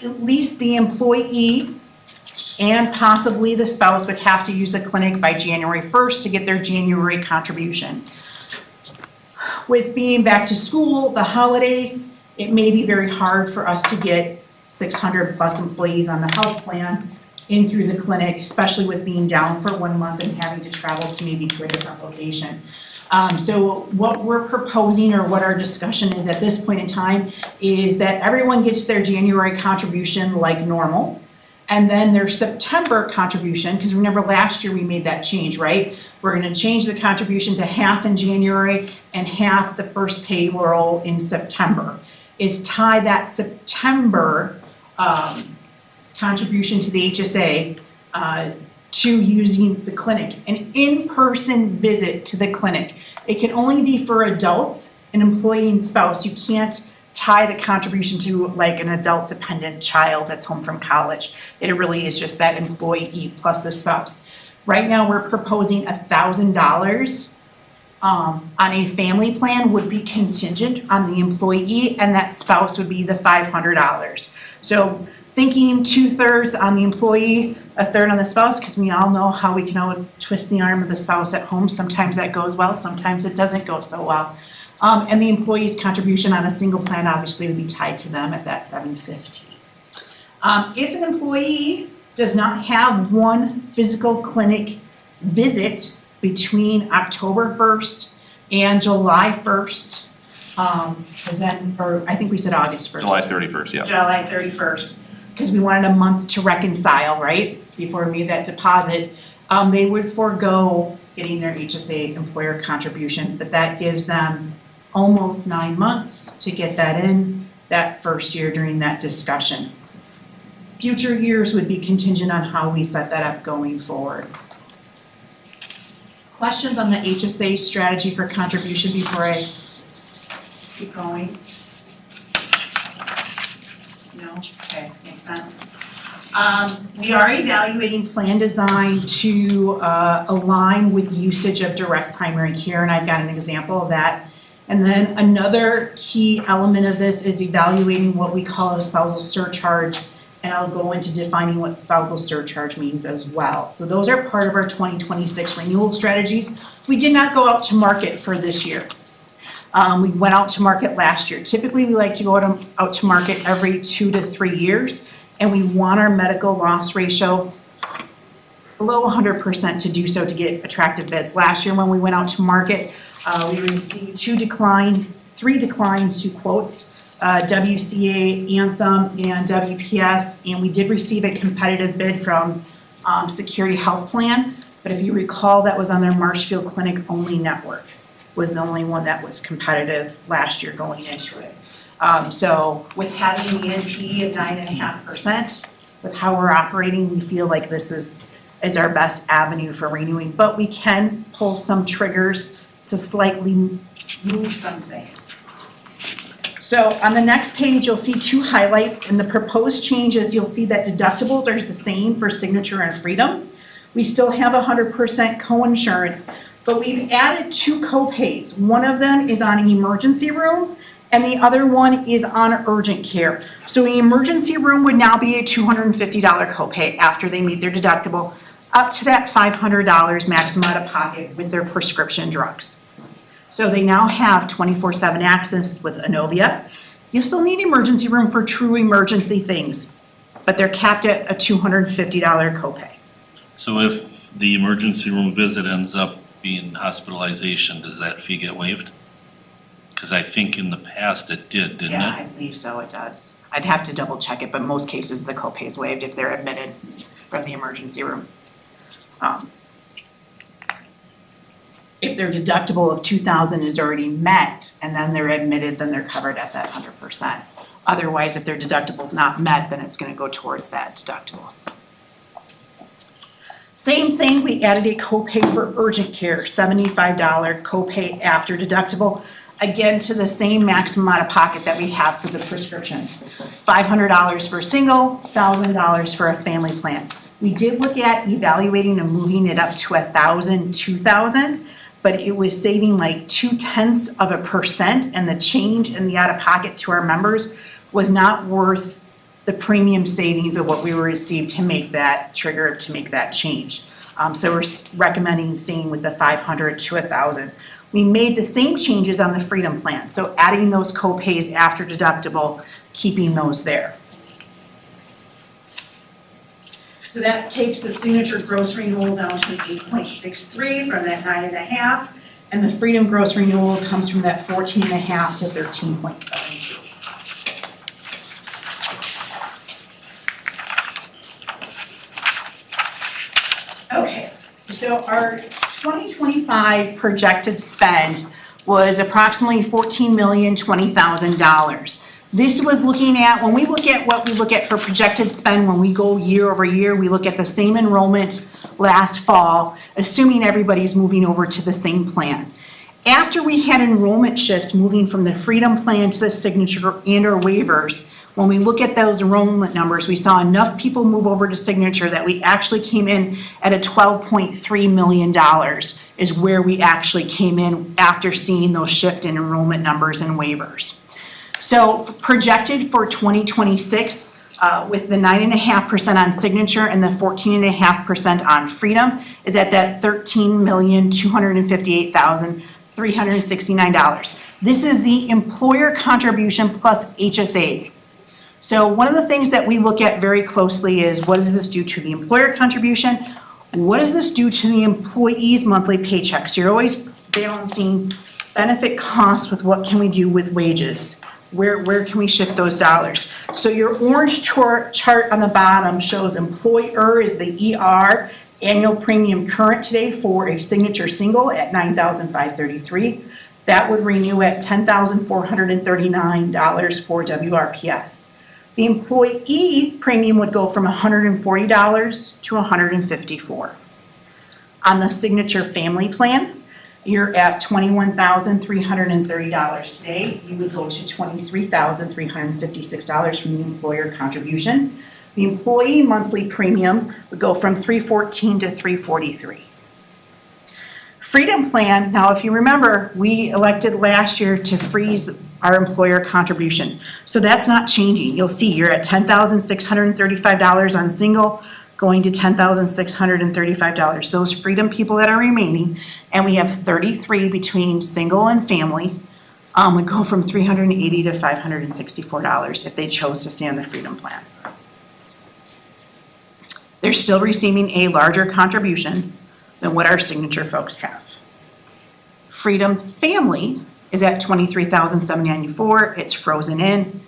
at least the employee and possibly the spouse would have to use the clinic by January 1st to get their January contribution. With being back to school, the holidays, it may be very hard for us to get 600 plus employees on the health plan in through the clinic, especially with being down for 1 month and having to travel to maybe to a different location. So what we're proposing, or what our discussion is at this point in time, is that everyone gets their January contribution like normal. And then their September contribution, because remember last year we made that change, right? We're gonna change the contribution to half in January and half the first payroll in September. Is tie that September contribution to the HSA to using the clinic, an in-person visit to the clinic. It can only be for adults, an employee and spouse. You can't tie the contribution to like an adult dependent child that's home from college. It really is just that employee plus the spouse. Right now, we're proposing $1,000 on a family plan would be contingent on the employee, and that spouse would be the $500. So thinking 2/3 on the employee, 1/3 on the spouse, because we all know how we can always twist the arm of the spouse at home. Sometimes that goes well, sometimes it doesn't go so well. And the employee's contribution on a single plan obviously would be tied to them at that $750. If an employee does not have one physical clinic visit between October 1st and July 1st, or I think we said August 1st. July 31st, yeah. July 31st, because we wanted a month to reconcile, right? Before we made that deposit, they would forego getting their HSA employer contribution, but that gives them almost 9 months to get that in that first year during that discussion. Future years would be contingent on how we set that up going forward. Questions on the HSA strategy for contribution before I keep going? No? Okay, makes sense. We are evaluating plan design to align with usage of direct primary care, and I've got an example of that. And then another key element of this is evaluating what we call a spousal surcharge, and I'll go into defining what spousal surcharge means as well. So those are part of our 2026 renewal strategies. We did not go out to market for this year. We went out to market last year. Typically, we like to go out to market every 2 to 3 years, and we want our medical loss ratio below 100% to do so to get attractive bids. Last year, when we went out to market, we received 3 declines to quotes, WCA, Anthem, and WPS, and we did receive a competitive bid from Security Health Plan, but if you recall, that was on their Marshfield Clinic only network. was the only one that was competitive last year going into it. So with having the NTE of 9.5%, with how we're operating, we feel like this is our best avenue for renewing, but we can pull some triggers to slightly move some things. So on the next page, you'll see two highlights. In the proposed changes, you'll see that deductibles are the same for Signature and Freedom. We still have 100% co-insurance, but we've added two co-pays. One of them is on emergency room, and the other one is on urgent care. So the emergency room would now be a $250 copay after they meet their deductible, up to that $500 maximum out of pocket with their prescription drugs. So they now have 24/7 access with Inovia. You still need emergency room for true emergency things, but they're capped at a $250 copay. So if the emergency room visit ends up being hospitalization, does that fee get waived? Because I think in the past it did, didn't Yeah, it? I believe so, it does. I'd have to double check it, but most cases the copay is waived if they're admitted from the emergency room. If their deductible of $2,000 is already met and then they're admitted, then they're covered at that 100%. Otherwise, if their deductible's not met, then it's gonna go towards that deductible. Same thing, we added a copay for urgent care, $75 copay after deductible. Again, to the same maximum out of pocket that we have for the prescriptions. $500 for a single, $1,000 for a family plan. We did look at evaluating and moving it up to 1,000, 2,000, but it was saving like 0.2%, and the change in the out-of-pocket to our members was not worth the premium savings of what we were received to make that trigger, to make that change. So we're recommending staying with the 500 to 1,000. We made the same changes on the Freedom Plan, so adding those co-pays after deductible, keeping those there. So that takes the Signature gross renewal down to 8.63 from that 9.5, and the Freedom gross renewal comes from that 14.5 to 13.72. Okay, so our 2025 projected spend was approximately $14,020,000. This was looking at, when we look at what we look at for projected spend, when we go year over year, we look at the same enrollment last fall, assuming everybody's moving over to the same plan. After we had enrollment shifts moving from the Freedom Plan to the Signature and or waivers, when we look at those enrollment numbers, we saw enough people move over to Signature that we actually came in at a $12.3 million is where we actually came in after seeing those shift in enrollment numbers and waivers. So projected for 2026, with the 9.5% on Signature and the 14.5% on Freedom, is at that $13,258,369. This is the employer contribution plus HSA. So one of the things that we look at very closely is, what does this do to the employer contribution? What does this do to the employee's monthly paychecks? You're always balancing benefit costs with what can we do with wages? Where can we shift those dollars? So your orange chart on the bottom shows employer is the ER annual premium current today for a Signature single at $9,533. That would renew at $10,439 for WRPS. The employee premium would go from $140 to $154. On the Signature family plan, you're at $21,330 today. You would go to $23,356 from the employer contribution. The employee monthly premium would go from $314 to $343. Freedom Plan, now if you remember, we elected last year to freeze our employer contribution. So that's not changing. You'll see you're at $10,635 on single, going to $10,635. Those Freedom people that are remaining, and we have 33 between single and family, would go from $380 to $564 if they chose to stay on the Freedom Plan. They're still receiving a larger contribution than what our Signature folks have. Freedom Family is at $23,794. It's frozen in.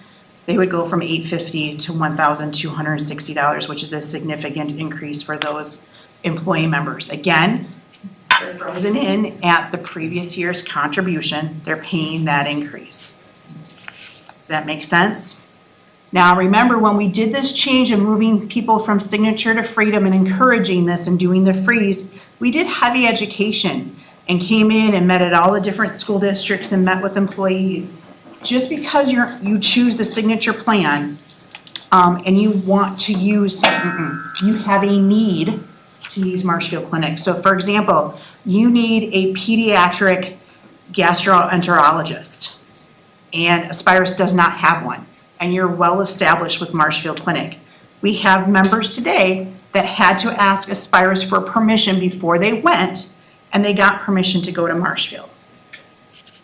They would go from $850 to $1,260, which is a significant increase for those employee members. Again, They're frozen in at the previous year's contribution. They're paying that increase. Does that make sense? Now, remember, when we did this change of moving people from signature to freedom and encouraging this and doing the freeze, we did heavy education and came in and met at all the different school districts and met with employees. Just because you choose the signature plan, and you want to use, you have a need to use Marshfield Clinic. So for example, you need a pediatric gastroenterologist, and Aspirus does not have one, and you're well established with Marshfield Clinic. We have members today that had to ask Aspirus for permission before they went, and they got permission to go to Marshfield.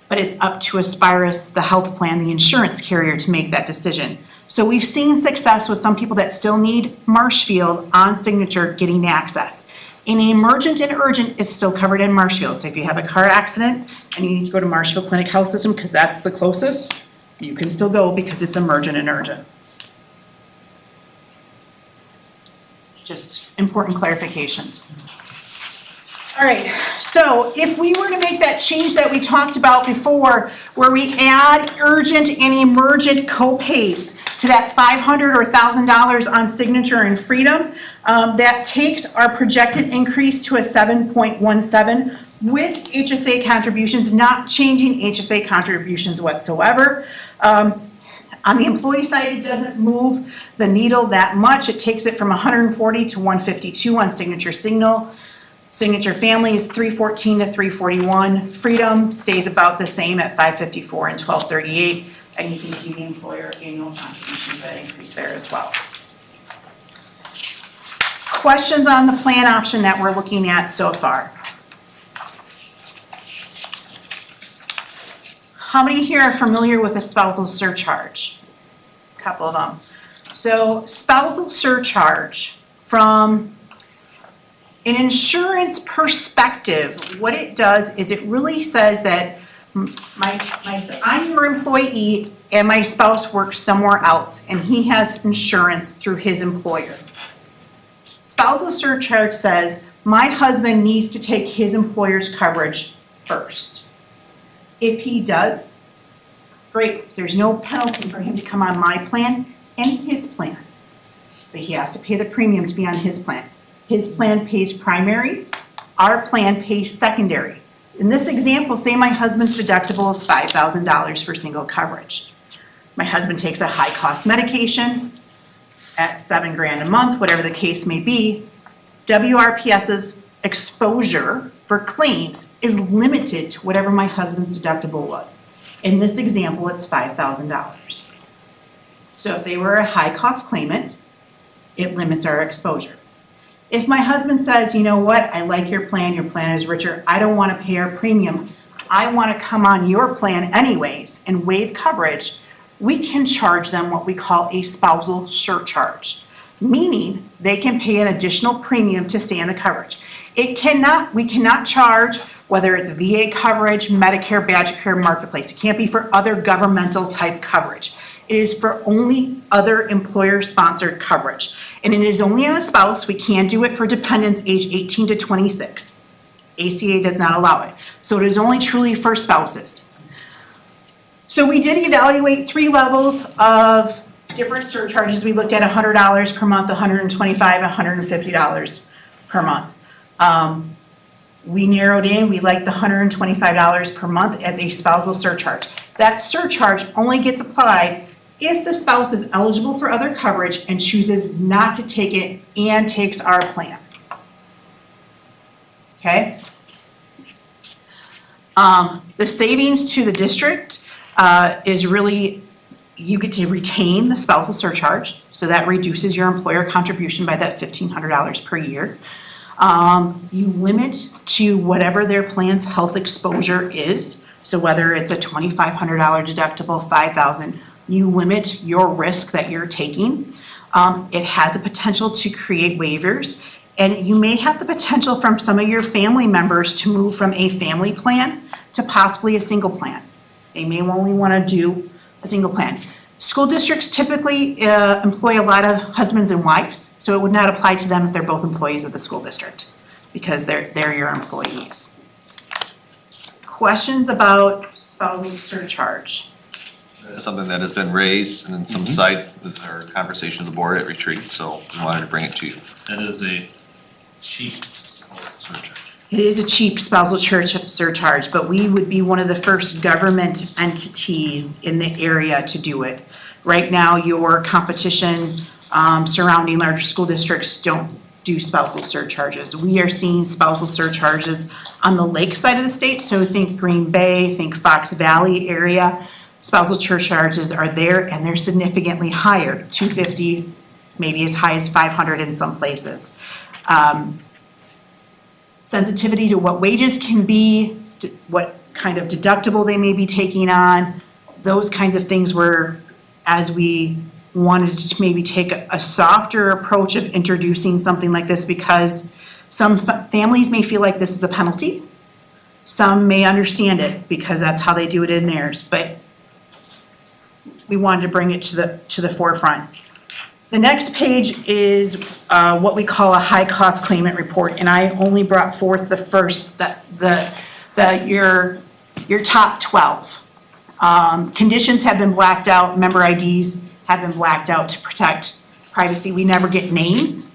But it's up to Aspirus, the health plan, the insurance carrier, to make that decision. So we've seen success with some people that still need Marshfield on signature getting access. In emergent and urgent, it's still covered in Marshfield. So if you have a car accident and you need to go to Marshfield Clinic Health System because that's the closest, you can still go because it's emergent and urgent. Just important clarifications. All right, so if we were to make that change that we talked about before, where we add urgent and emergent co-pays to that $500 or $1,000 on signature and freedom, that takes our projected increase to a 7.17 with HSA contributions, not changing HSA contributions whatsoever. On the employee side, it doesn't move the needle that much. It takes it from 140 to 152 on signature signal. Signature family is 314 to 341. Freedom stays about the same at 554 and 1238. And you can see the employer annual contribution that increase there as well. Questions on the plan option that we're looking at so far? How many here are familiar with a spousal surcharge? A couple of them. So spousal surcharge, from an insurance perspective, what it does is it really says that I'm your employee and my spouse works somewhere else and he has insurance through his employer. Spousal surcharge says my husband needs to take his employer's coverage first. If he does, great, there's no penalty for him to come on my plan and his plan. But he has to pay the premium to be on his plan. His plan pays primary, our plan pays secondary. In this example, say my husband's deductible is $5,000 for single coverage. My husband takes a high-cost medication at $7,000 a month, whatever the case may be. WRPS's exposure for claims is limited to whatever my husband's deductible was. In this example, it's $5,000. So if they were a high-cost claimant, it limits our exposure. If my husband says, you know what, I like your plan is richer, I don't want to pay our premium, I want to come on your plan anyways and waive coverage, we can charge them what we call a spousal surcharge, meaning they can pay an additional premium to stay in the coverage. We cannot charge whether it's VA coverage, Medicare, Badgecare, Marketplace. It can't be for other governmental type coverage. It is for only other employer-sponsored coverage. And it is only on a spouse. We can't do it for dependents age 18 to 26. ACA does not allow it. So it is only truly for spouses. So we did evaluate 3 levels of different surcharges. We looked at $100 per month, $125, $150 per month. We narrowed in, we liked the $125 per month as a spousal surcharge. That surcharge only gets applied if the spouse is eligible for other coverage and chooses not to take it and takes our plan. Okay? The savings to the district is really, you get to retain the spousal surcharge, so that reduces your employer contribution by that $1,500 per year. You limit to whatever their plan's health exposure is, so whether it's a $2,500 deductible, $5,000, you limit your risk that you're taking. It has a potential to create waivers, and you may have the potential from some of your family members to move from a family plan to possibly a single plan. They may only want to do a single plan. School districts typically employ a lot of husbands and wives, so it would not apply to them if they're both employees of the school district, because they're your employees. Questions about spousal surcharge? Something that has been raised and in some side with our conversation of the board at retreat, so we wanted to bring it to you. That is a cheap surcharge. It is a cheap spousal surcharge, but we would be one of the first government entities in the area to do it. Right now, your competition surrounding larger school districts don't do spousal surcharges. We are seeing spousal surcharges on the lake side of the state, so think Green Bay, think Fox Valley area. Spousal surcharges are there and they're significantly higher, $250, maybe as high as $500 in some places. Sensitivity to what wages can be, what kind of deductible they may be taking on, those kinds of things were, as we wanted to maybe take a softer approach of introducing something like this, because some families may feel like this is a penalty. Some may understand it because that's how they do it in theirs, but we wanted to bring it to the forefront. The next page is what we call a high-cost claimant report, and I only brought forth the first, your top 12. Conditions have been blacked out, member IDs have been blacked out to protect privacy. We never get names.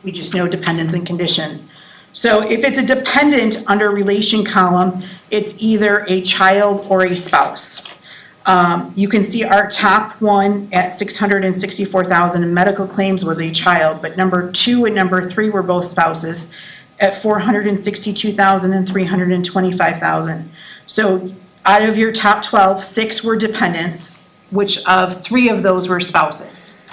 We just know dependents and condition. So if it's a dependent under relation column, it's either a child or a spouse. You can see our top one at $664,000 in medical claims was a child, but number 2 and number 3 were both spouses at $462,000 and $325,000. So out of your top 12, 6 were dependents, which of 3 of those were spouses.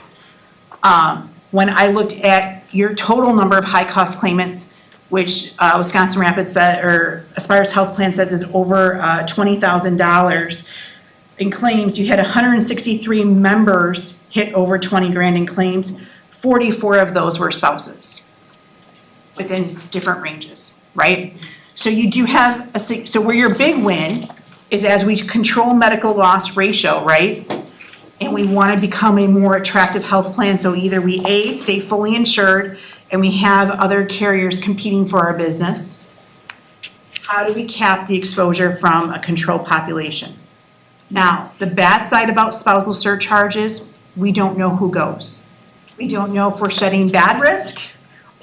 When I looked at your total number of high-cost claimants, which Wisconsin WRPS said, or Aspire's Health Plan says is over $20,000 in claims, you had 163 members hit over 20 grand in claims. 44 of those were spouses within different ranges, right? So you do have so where your big win is as we control medical loss ratio, right? And we want to become a more attractive health plan, so either we A, stay fully insured and we have other carriers competing for our business. How do we cap the exposure from a controlled population? Now, the bad side about spousal surcharges, we don't know who goes. We don't know if we're shedding bad risk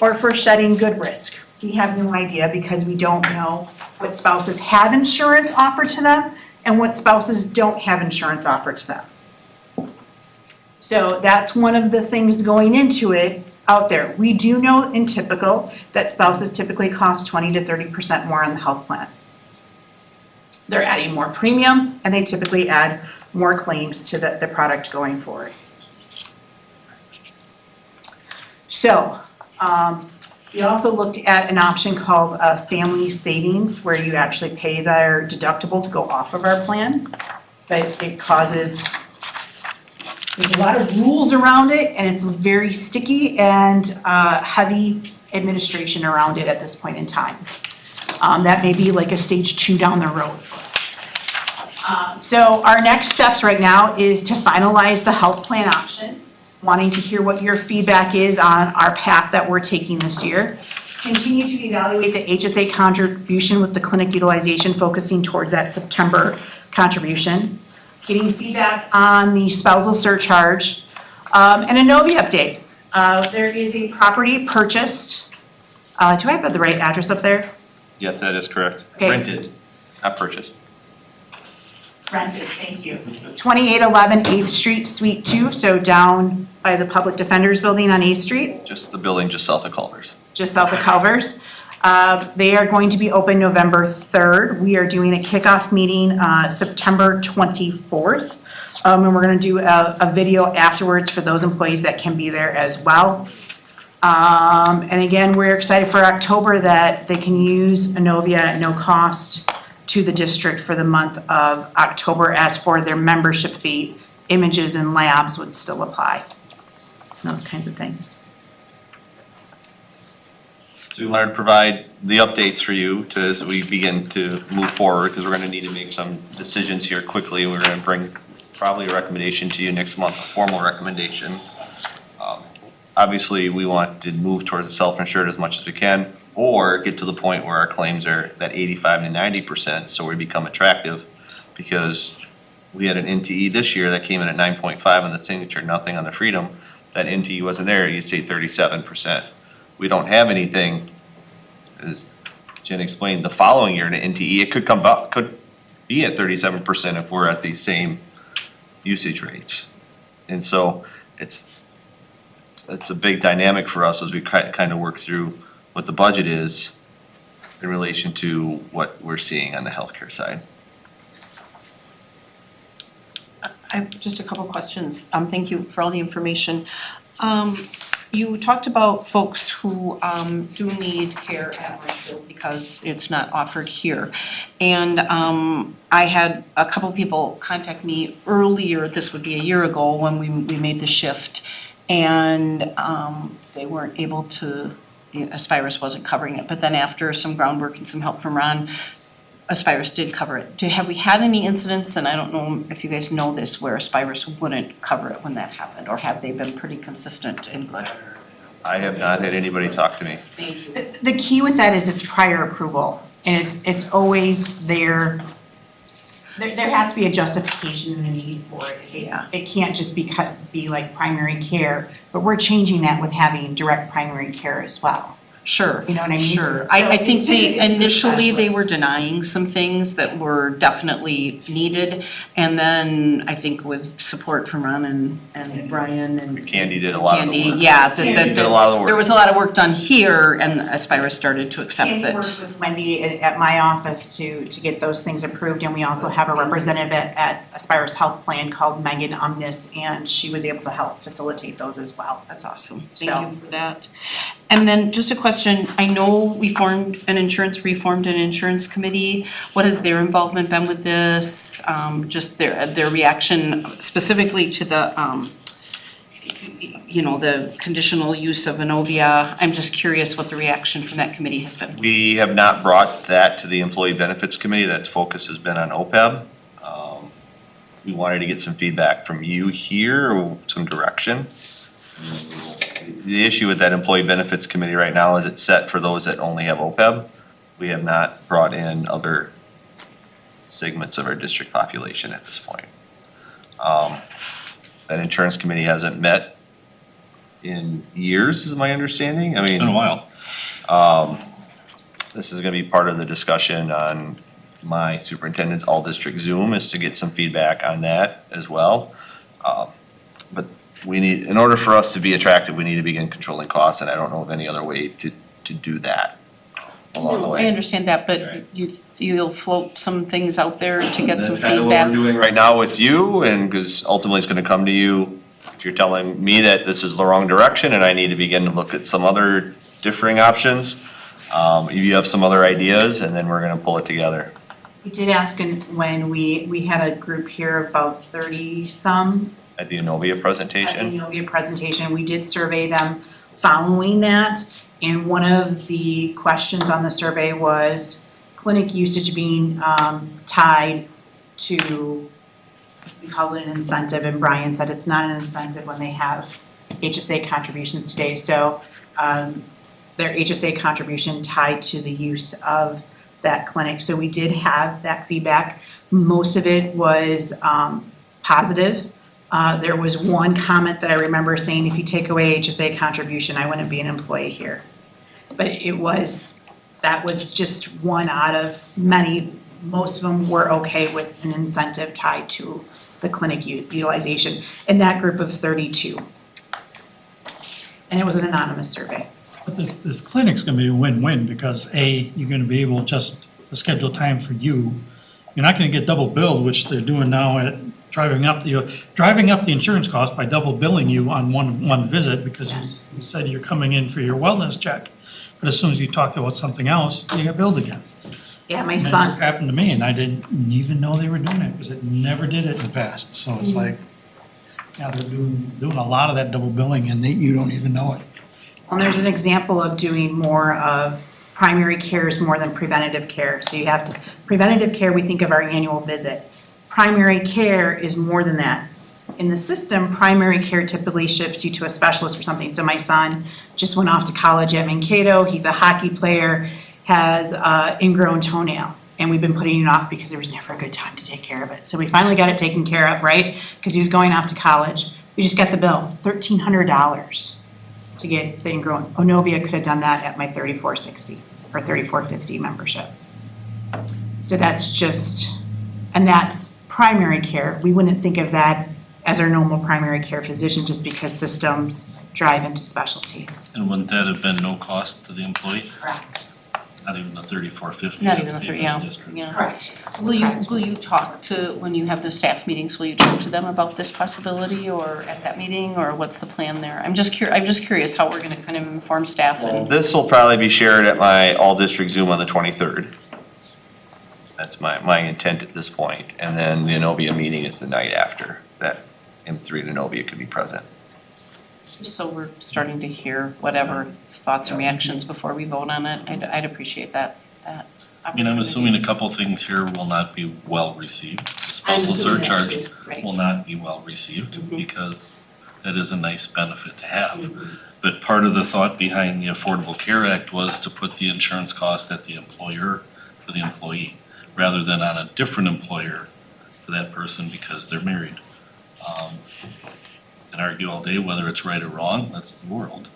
or if we're shedding good risk. We have no idea because we don't know what spouses have insurance offered to them and what spouses don't have insurance offered to them. So that's one of the things going into it out there. We do know in typical that spouses typically cost 20 to 30% more on the health plan. They're adding more premium and they typically add more claims to the product going forward. So we also looked at an option called family savings, where you actually pay their deductible to go off of our plan, but it causes, there's a lot of rules around it and it's very sticky and heavy administration around it at this point in time. That may be like a stage 2 down the road. So our next steps right now is to finalize the health plan option, wanting to hear what your feedback is on our path that we're taking this year. Continue to evaluate the HSA contribution with the clinic utilization focusing towards that September contribution. Getting feedback on the spousal surcharge, and a Novia update. There is a property purchased. Do I have the right address up there? Yes, that is correct. Okay. Rented, not purchased. Rented, thank you. 2811 8th Street, Suite 2, so down by the Public Defender's Building on 8th Street, Just the building just south of Culver's. just south of Culver's. They are going to be open November 3rd. We are doing a kickoff meeting September 24th. And we're gonna do a video afterwards for those employees that can be there as well. And again, we're excited for October that they can use Inovia at no cost to the district for the month of October. As for their membership fee, images and labs would still apply. Those kinds of things. So we wanted to provide the updates for you as we begin to move forward, because we're gonna need to make some decisions here quickly. We're gonna bring probably a recommendation to you next month, a formal recommendation. obviously, we want to move towards the self-insured as much as we can, or get to the point where our claims are that 85 to 90%, so we become attractive. Because we had an NTE this year that came in at 9.5 on the signature, nothing on the Freedom. That NTE wasn't there, you'd say 37%. We don't have anything, as Jen explained, the following year in an NTE, it could could be at 37% if we're at these same usage rates. And so it's a big dynamic for us as we kind of work through what the budget is in relation to what we're seeing on the healthcare side. I have just a couple questions. Thank you for all the information. You talked about folks who do need care at Marshfield because it's not offered here. And I had a couple people contact me earlier, this would be a year ago, when we made the shift. And they weren't able to, Aspirus wasn't covering it. But then after some groundwork and some help from Ron, Aspirus did cover it. Have we had any incidents, and I don't know if you guys know this, where Aspirus wouldn't cover it when that happened, or have they been pretty consistent and good? I have not had anybody talk to me. Thank you. The key with that is it's prior approval, and it's always there has to be a justification and a need for it. Yeah. It can't just be like primary care, but we're changing that with having direct primary care as well. Sure. You know what I mean? Sure. So I think it's the initially they were specialist. denying some things that were definitely needed. And then I think with support from Ron and Brian and Candy did a lot of the Candy, work. yeah, Candy did a lot of the work. there was a lot of work done here, and Aspirus started to accept Candy that. worked with Wendy at my office to get those things approved, and we also have a representative at Aspirus Health Plan called Megan Umnis, and she was able to help facilitate those as well. That's awesome. So- Thank you for that. And then just a question, I know we reformed an insurance committee. What has their involvement been with this? Just their reaction specifically to the, the conditional use of Inovia. I'm just curious what the reaction from that committee has been. We have not brought that to the Employee Benefits Committee. That's focus has been on OPEB. We wanted to get some feedback from you here, or some direction. The issue with that Employee Benefits Committee right now is it's set for those that only have OPEB. We have not brought in other segments of our district population at this point. That insurance committee hasn't met in years, is my understanding. I mean. It's been a while. This is gonna be part of the discussion on my superintendent's all-district Zoom, is to get some feedback on that as well. But we need, in order for us to be attractive, we need to begin controlling costs, and I don't know of any other way to do that along the I way. understand that, but you'll float some things out there to get some That's kind of what we're feedback. doing right now with you, and because ultimately it's gonna come to you, if you're telling me that this is the wrong direction and I need to begin to look at some other differing options. If you have some other ideas, and then we're gonna pull it together. We did ask when we had a group here of about 30-some At the Inovia at the presentation. Inovia presentation. We did survey them following that, and one of the questions on the survey was clinic usage being tied to, we called it an incentive, and Brian said it's not an incentive when they have HSA contributions today. So their HSA contribution tied to the use of that clinic. So we did have that feedback. Most of it was positive. There was one comment that I remember saying, if you take away HSA contribution, I wouldn't be an employee here. But that was just one out of many. Most of them were okay with an incentive tied to the clinic utilization in that group of 32. And it was an anonymous survey. But this clinic's gonna be a win-win, because A, you're gonna be able just to schedule time for you. You're not gonna get double billed, which they're doing now at driving up the insurance cost by double billing you on one visit, because you said you're coming in for your wellness check. But as soon as you talk about something else, you get billed again. Yeah, my And that son, just happened to me, and I didn't even know they were doing it, because it never did it in the past. So it's like, yeah, they're doing a lot of that double billing, and you don't even know it. and there's an example of doing more of primary care is more than preventative care. So you preventative care, we think of our annual visit. Primary care is more than that. in the system, primary care typically ships you to a specialist for something. So my son just went off to college at Mankato. He's a hockey player, has ingrown toenail. And we've been putting it off because there was never a good time to take care of it. So we finally got it taken care of, right? Because he was going off to college. We just got the bill, $1,300 to get the ingrown. Onovia could have done that at my 3460 or 3450 membership. So that's just, and that's primary care. We wouldn't think of that as our normal primary care physician just because systems drive into specialty. And wouldn't that have been no cost to the employee? Correct. Not even the 3450? Not that's even the paid three, by yeah, the district. yeah. Correct. Will you talk to, when you have the staff meetings, will you talk to them about this possibility or at that meeting, or what's the plan there? I'm just curious how we're gonna kind of inform staff and, This will probably be shared at my all-district Zoom on the 23rd. That's my intent at this point. And then the Enobia meeting is the night after, that M3 and Enobia could be present. just so we're starting to hear whatever thoughts and reactions before we vote on it. I'd appreciate that I mean, I'm assuming a couple things here will not be well received. The spousal assuming that's surcharge true, right. will not be well received because that is a nice benefit to have. But part of the thought behind the Affordable Care Act was to put the insurance cost at the employer for the employee, rather than on a different employer for that person because they're married. Can argue all day whether it's right or wrong, that's the world.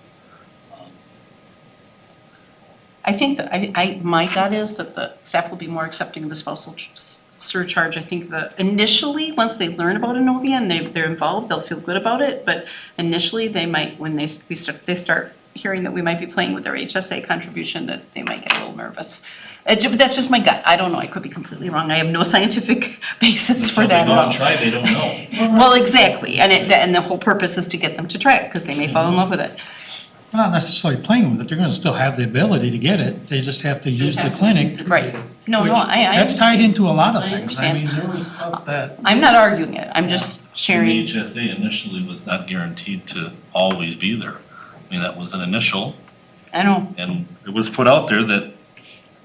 I think that, my gut is that the staff will be more accepting of the spousal surcharge. I think that initially, once they learn about Innovia and they're involved, they'll feel good about it. But initially, they might, when they start hearing that we might be playing with their HSA contribution, that they might get a little nervous. That's just my gut. I don't know. I could be completely wrong. I have no scientific basis for that Until they at go all. and try, they don't know. Well, exactly. And the whole purpose is to get them to try it because they may fall in love with it. Not necessarily playing with it, they're gonna still have the ability to get it, they just have to use the clinic. Right. No, which- I. That's tied into a lot of I things, I understand. mean, there was stuff that, I'm not arguing it. I'm just And sharing. the HSA initially was not guaranteed to always be there. I mean, that was an initial, I know. and it was put out there that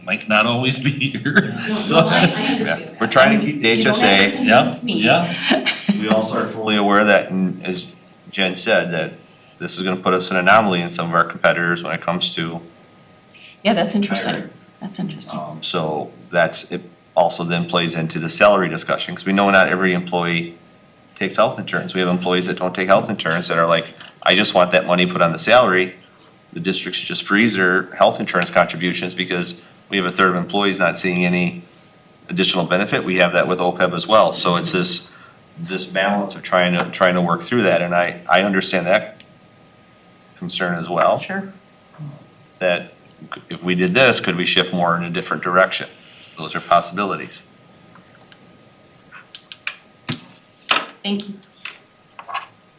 might not always be here, so. Yeah, we're trying to keep the HSA. Yeah, yeah, We also are fully aware that, and as Jen said, that this is gonna put us in an anomaly in some of our competitors when it comes to Yeah, that's interesting. hiring. That's interesting. So that's, it also then plays into the salary discussion, because we know not every employee takes health insurance. We have employees that don't take health insurance that are like, I just want that money put on the salary. The districts should just freeze their health insurance contributions because we have a third of employees not seeing any additional benefit. We have that with OPEB as well. So it's this balance of trying to work through that, and I understand that concern as well. Sure. That if we did this, could we shift more in a different direction? Those are possibilities. Thank you.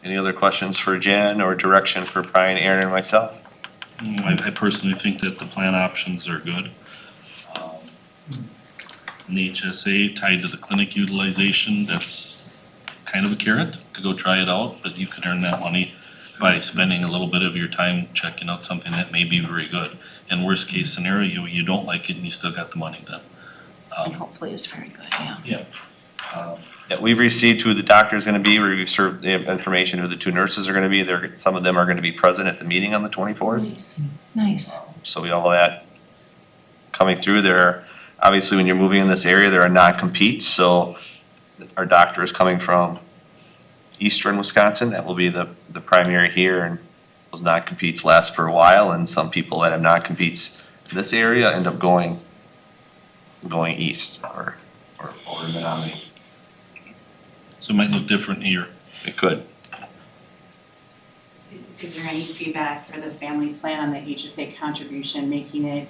Any other questions for Jen or direction for Brian, Aaron, and myself? I personally think that the plan options are good. And the HSA tied to the clinic utilization, that's kind of a carrot to go try it out, but you can earn that money by spending a little bit of your time checking out something that may be very good. And worst case scenario, you don't like it and you still got the money then. And hopefully it's very good, yeah. Yeah, we've received who the doctor is gonna be, we served the information who the two nurses are gonna be, some of them are gonna be present at the meeting on the 24th. Nice, nice. So we all have that coming through there. Obviously, when you're moving in this area, there are non-competes, so our doctor is coming from eastern Wisconsin, that will be the primary here, and those non-competes last for a while, and some people that have non-competes in this area end up going east or over Menominee. So it might look different here. It could. Is there any feedback for the family plan on the HSA contribution, making it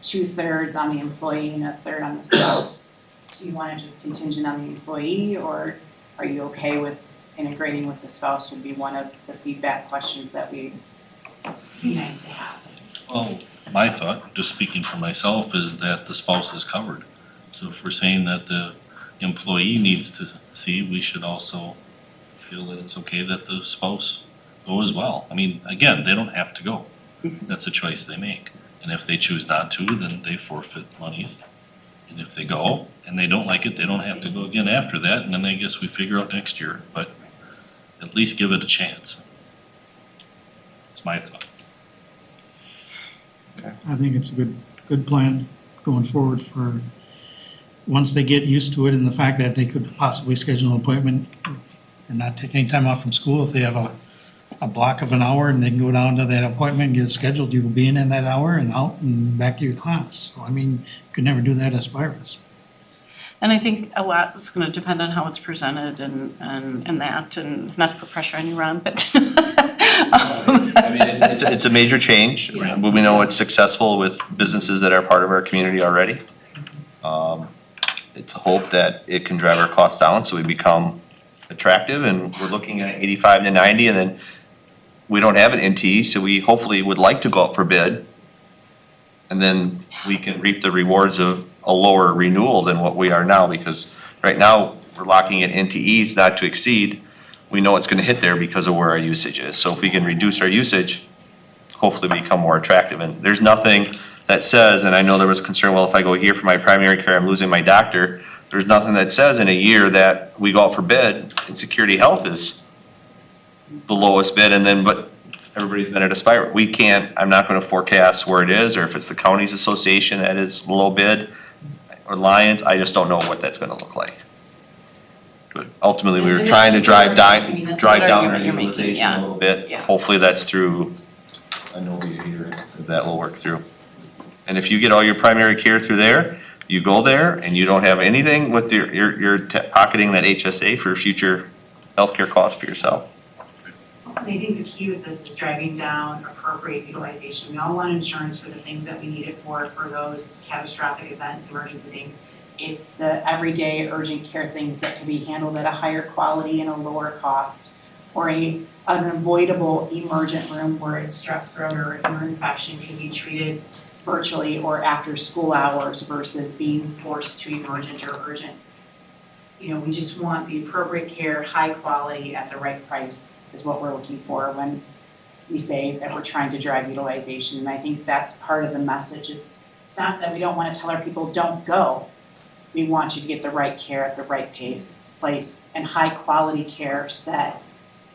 2/3 on the employee and 1/3 on the spouse? Do you want it just contingent on the employee, or are you okay with integrating with the spouse would be one of the feedback questions that we, be nice to have? Well, my thought, just speaking for myself, is that the spouse is covered. So if we're saying that the employee needs to see, we should also feel that it's okay that the spouse go as well. I mean, again, they don't have to go. That's a choice they make. And if they choose not to, then they forfeit monies. And if they go and they don't like it, they don't have to go again after that, and then I guess we figure out next year. But at least give it a chance. That's my thought. I think it's a good plan going forward for, once they get used to it and the fact that they could possibly schedule an appointment and not take any time off from school, if they have a block of an hour and they can go down to that appointment and get it scheduled, you will be in that hour and out and back to your class. So I mean, you could never do that as Spirus. And I think a lot is gonna depend on how it's presented and that, and not to put pressure on you, Ron, but. I mean, it's a major change. Yeah. We know it's successful with businesses that are part of our community already. It's a hope that it can drive our costs down so we become attractive, and we're looking at 85 to 90, and then we don't have an NTE, so we hopefully would like to go out for bid. And then we can reap the rewards of a lower renewal than what we are now, because right now, we're locking at NTEs not to exceed. We know it's gonna hit there because of where our usage is. So if we can reduce our usage, hopefully become more attractive. And there's nothing that says, and I know there was concern, well, if I go here for my primary care, I'm losing my doctor. There's nothing that says in a year that we go out for bid and Security Health is the lowest bid, and then, but everybody's been at Aspire. We can't, I'm not gonna forecast where it is, or if it's the county's association that is low bid, or Lions, I just don't know what that's gonna look like. But ultimately, we were And trying to that's drive what down, you're- I mean, that's drive what down our argument you're making, utilization yeah. a little bit. Yeah. Hopefully that's through a Novia here, if that will work through. And if you get all your primary care through there, you go there and you don't have anything with you're pocketing that HSA for future healthcare costs for yourself. And I think the key with this is driving down appropriate utilization. We all want insurance for the things that we need it for those catastrophic events, emergency things. It's the everyday urgent care things that can be handled at a higher quality and a lower cost. Or an avoidable emergent room where it's strep throat or ear infection can be treated virtually or after school hours versus being forced to emergent or urgent. You know, we just want the appropriate care, high quality at the right price is what we're looking for when we say that we're trying to drive utilization. And I think that's part of the message. It's not that we don't want to tell our people don't go. We want you to get the right care at the right place and high quality care so that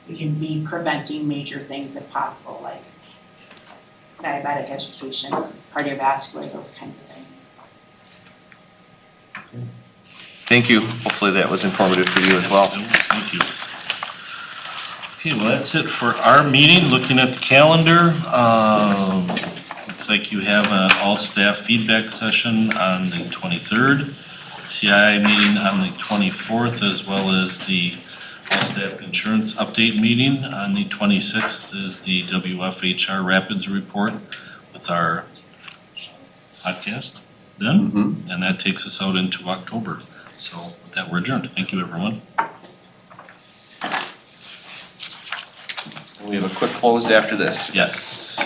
we can be preventing major things if possible, like diabetic education, cardiovascular, those kinds of things. Thank you. Hopefully that was informative for you as well. Thank you. Okay, well, that's it for our meeting. Looking at the calendar, looks like you have an all-staff feedback session on the 23rd, CII meeting on the 24th, as well as the all-staff insurance update meeting. On the 26th is the WFHR Rapids report with our podcast then, and that takes us out into October. So with that, we're adjourned. Thank you, everyone. We have a quick close after this. Yes.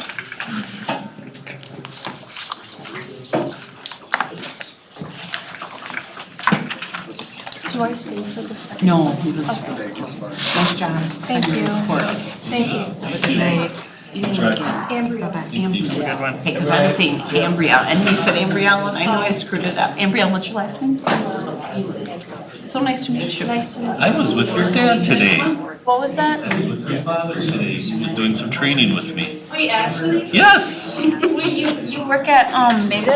Do I stay for the second? No, he was, nice job. Thank you. Thank you. Ambria. Because I was saying Ambria, and he said Ambriella, and I know I screwed it up. Ambriella, what's your last name? So nice to meet you. Nice to meet you. I was with your dad today. What was that? I was with your father today. He was doing some training with me. Wait, actually? Yes. Wait, you work at, Maida?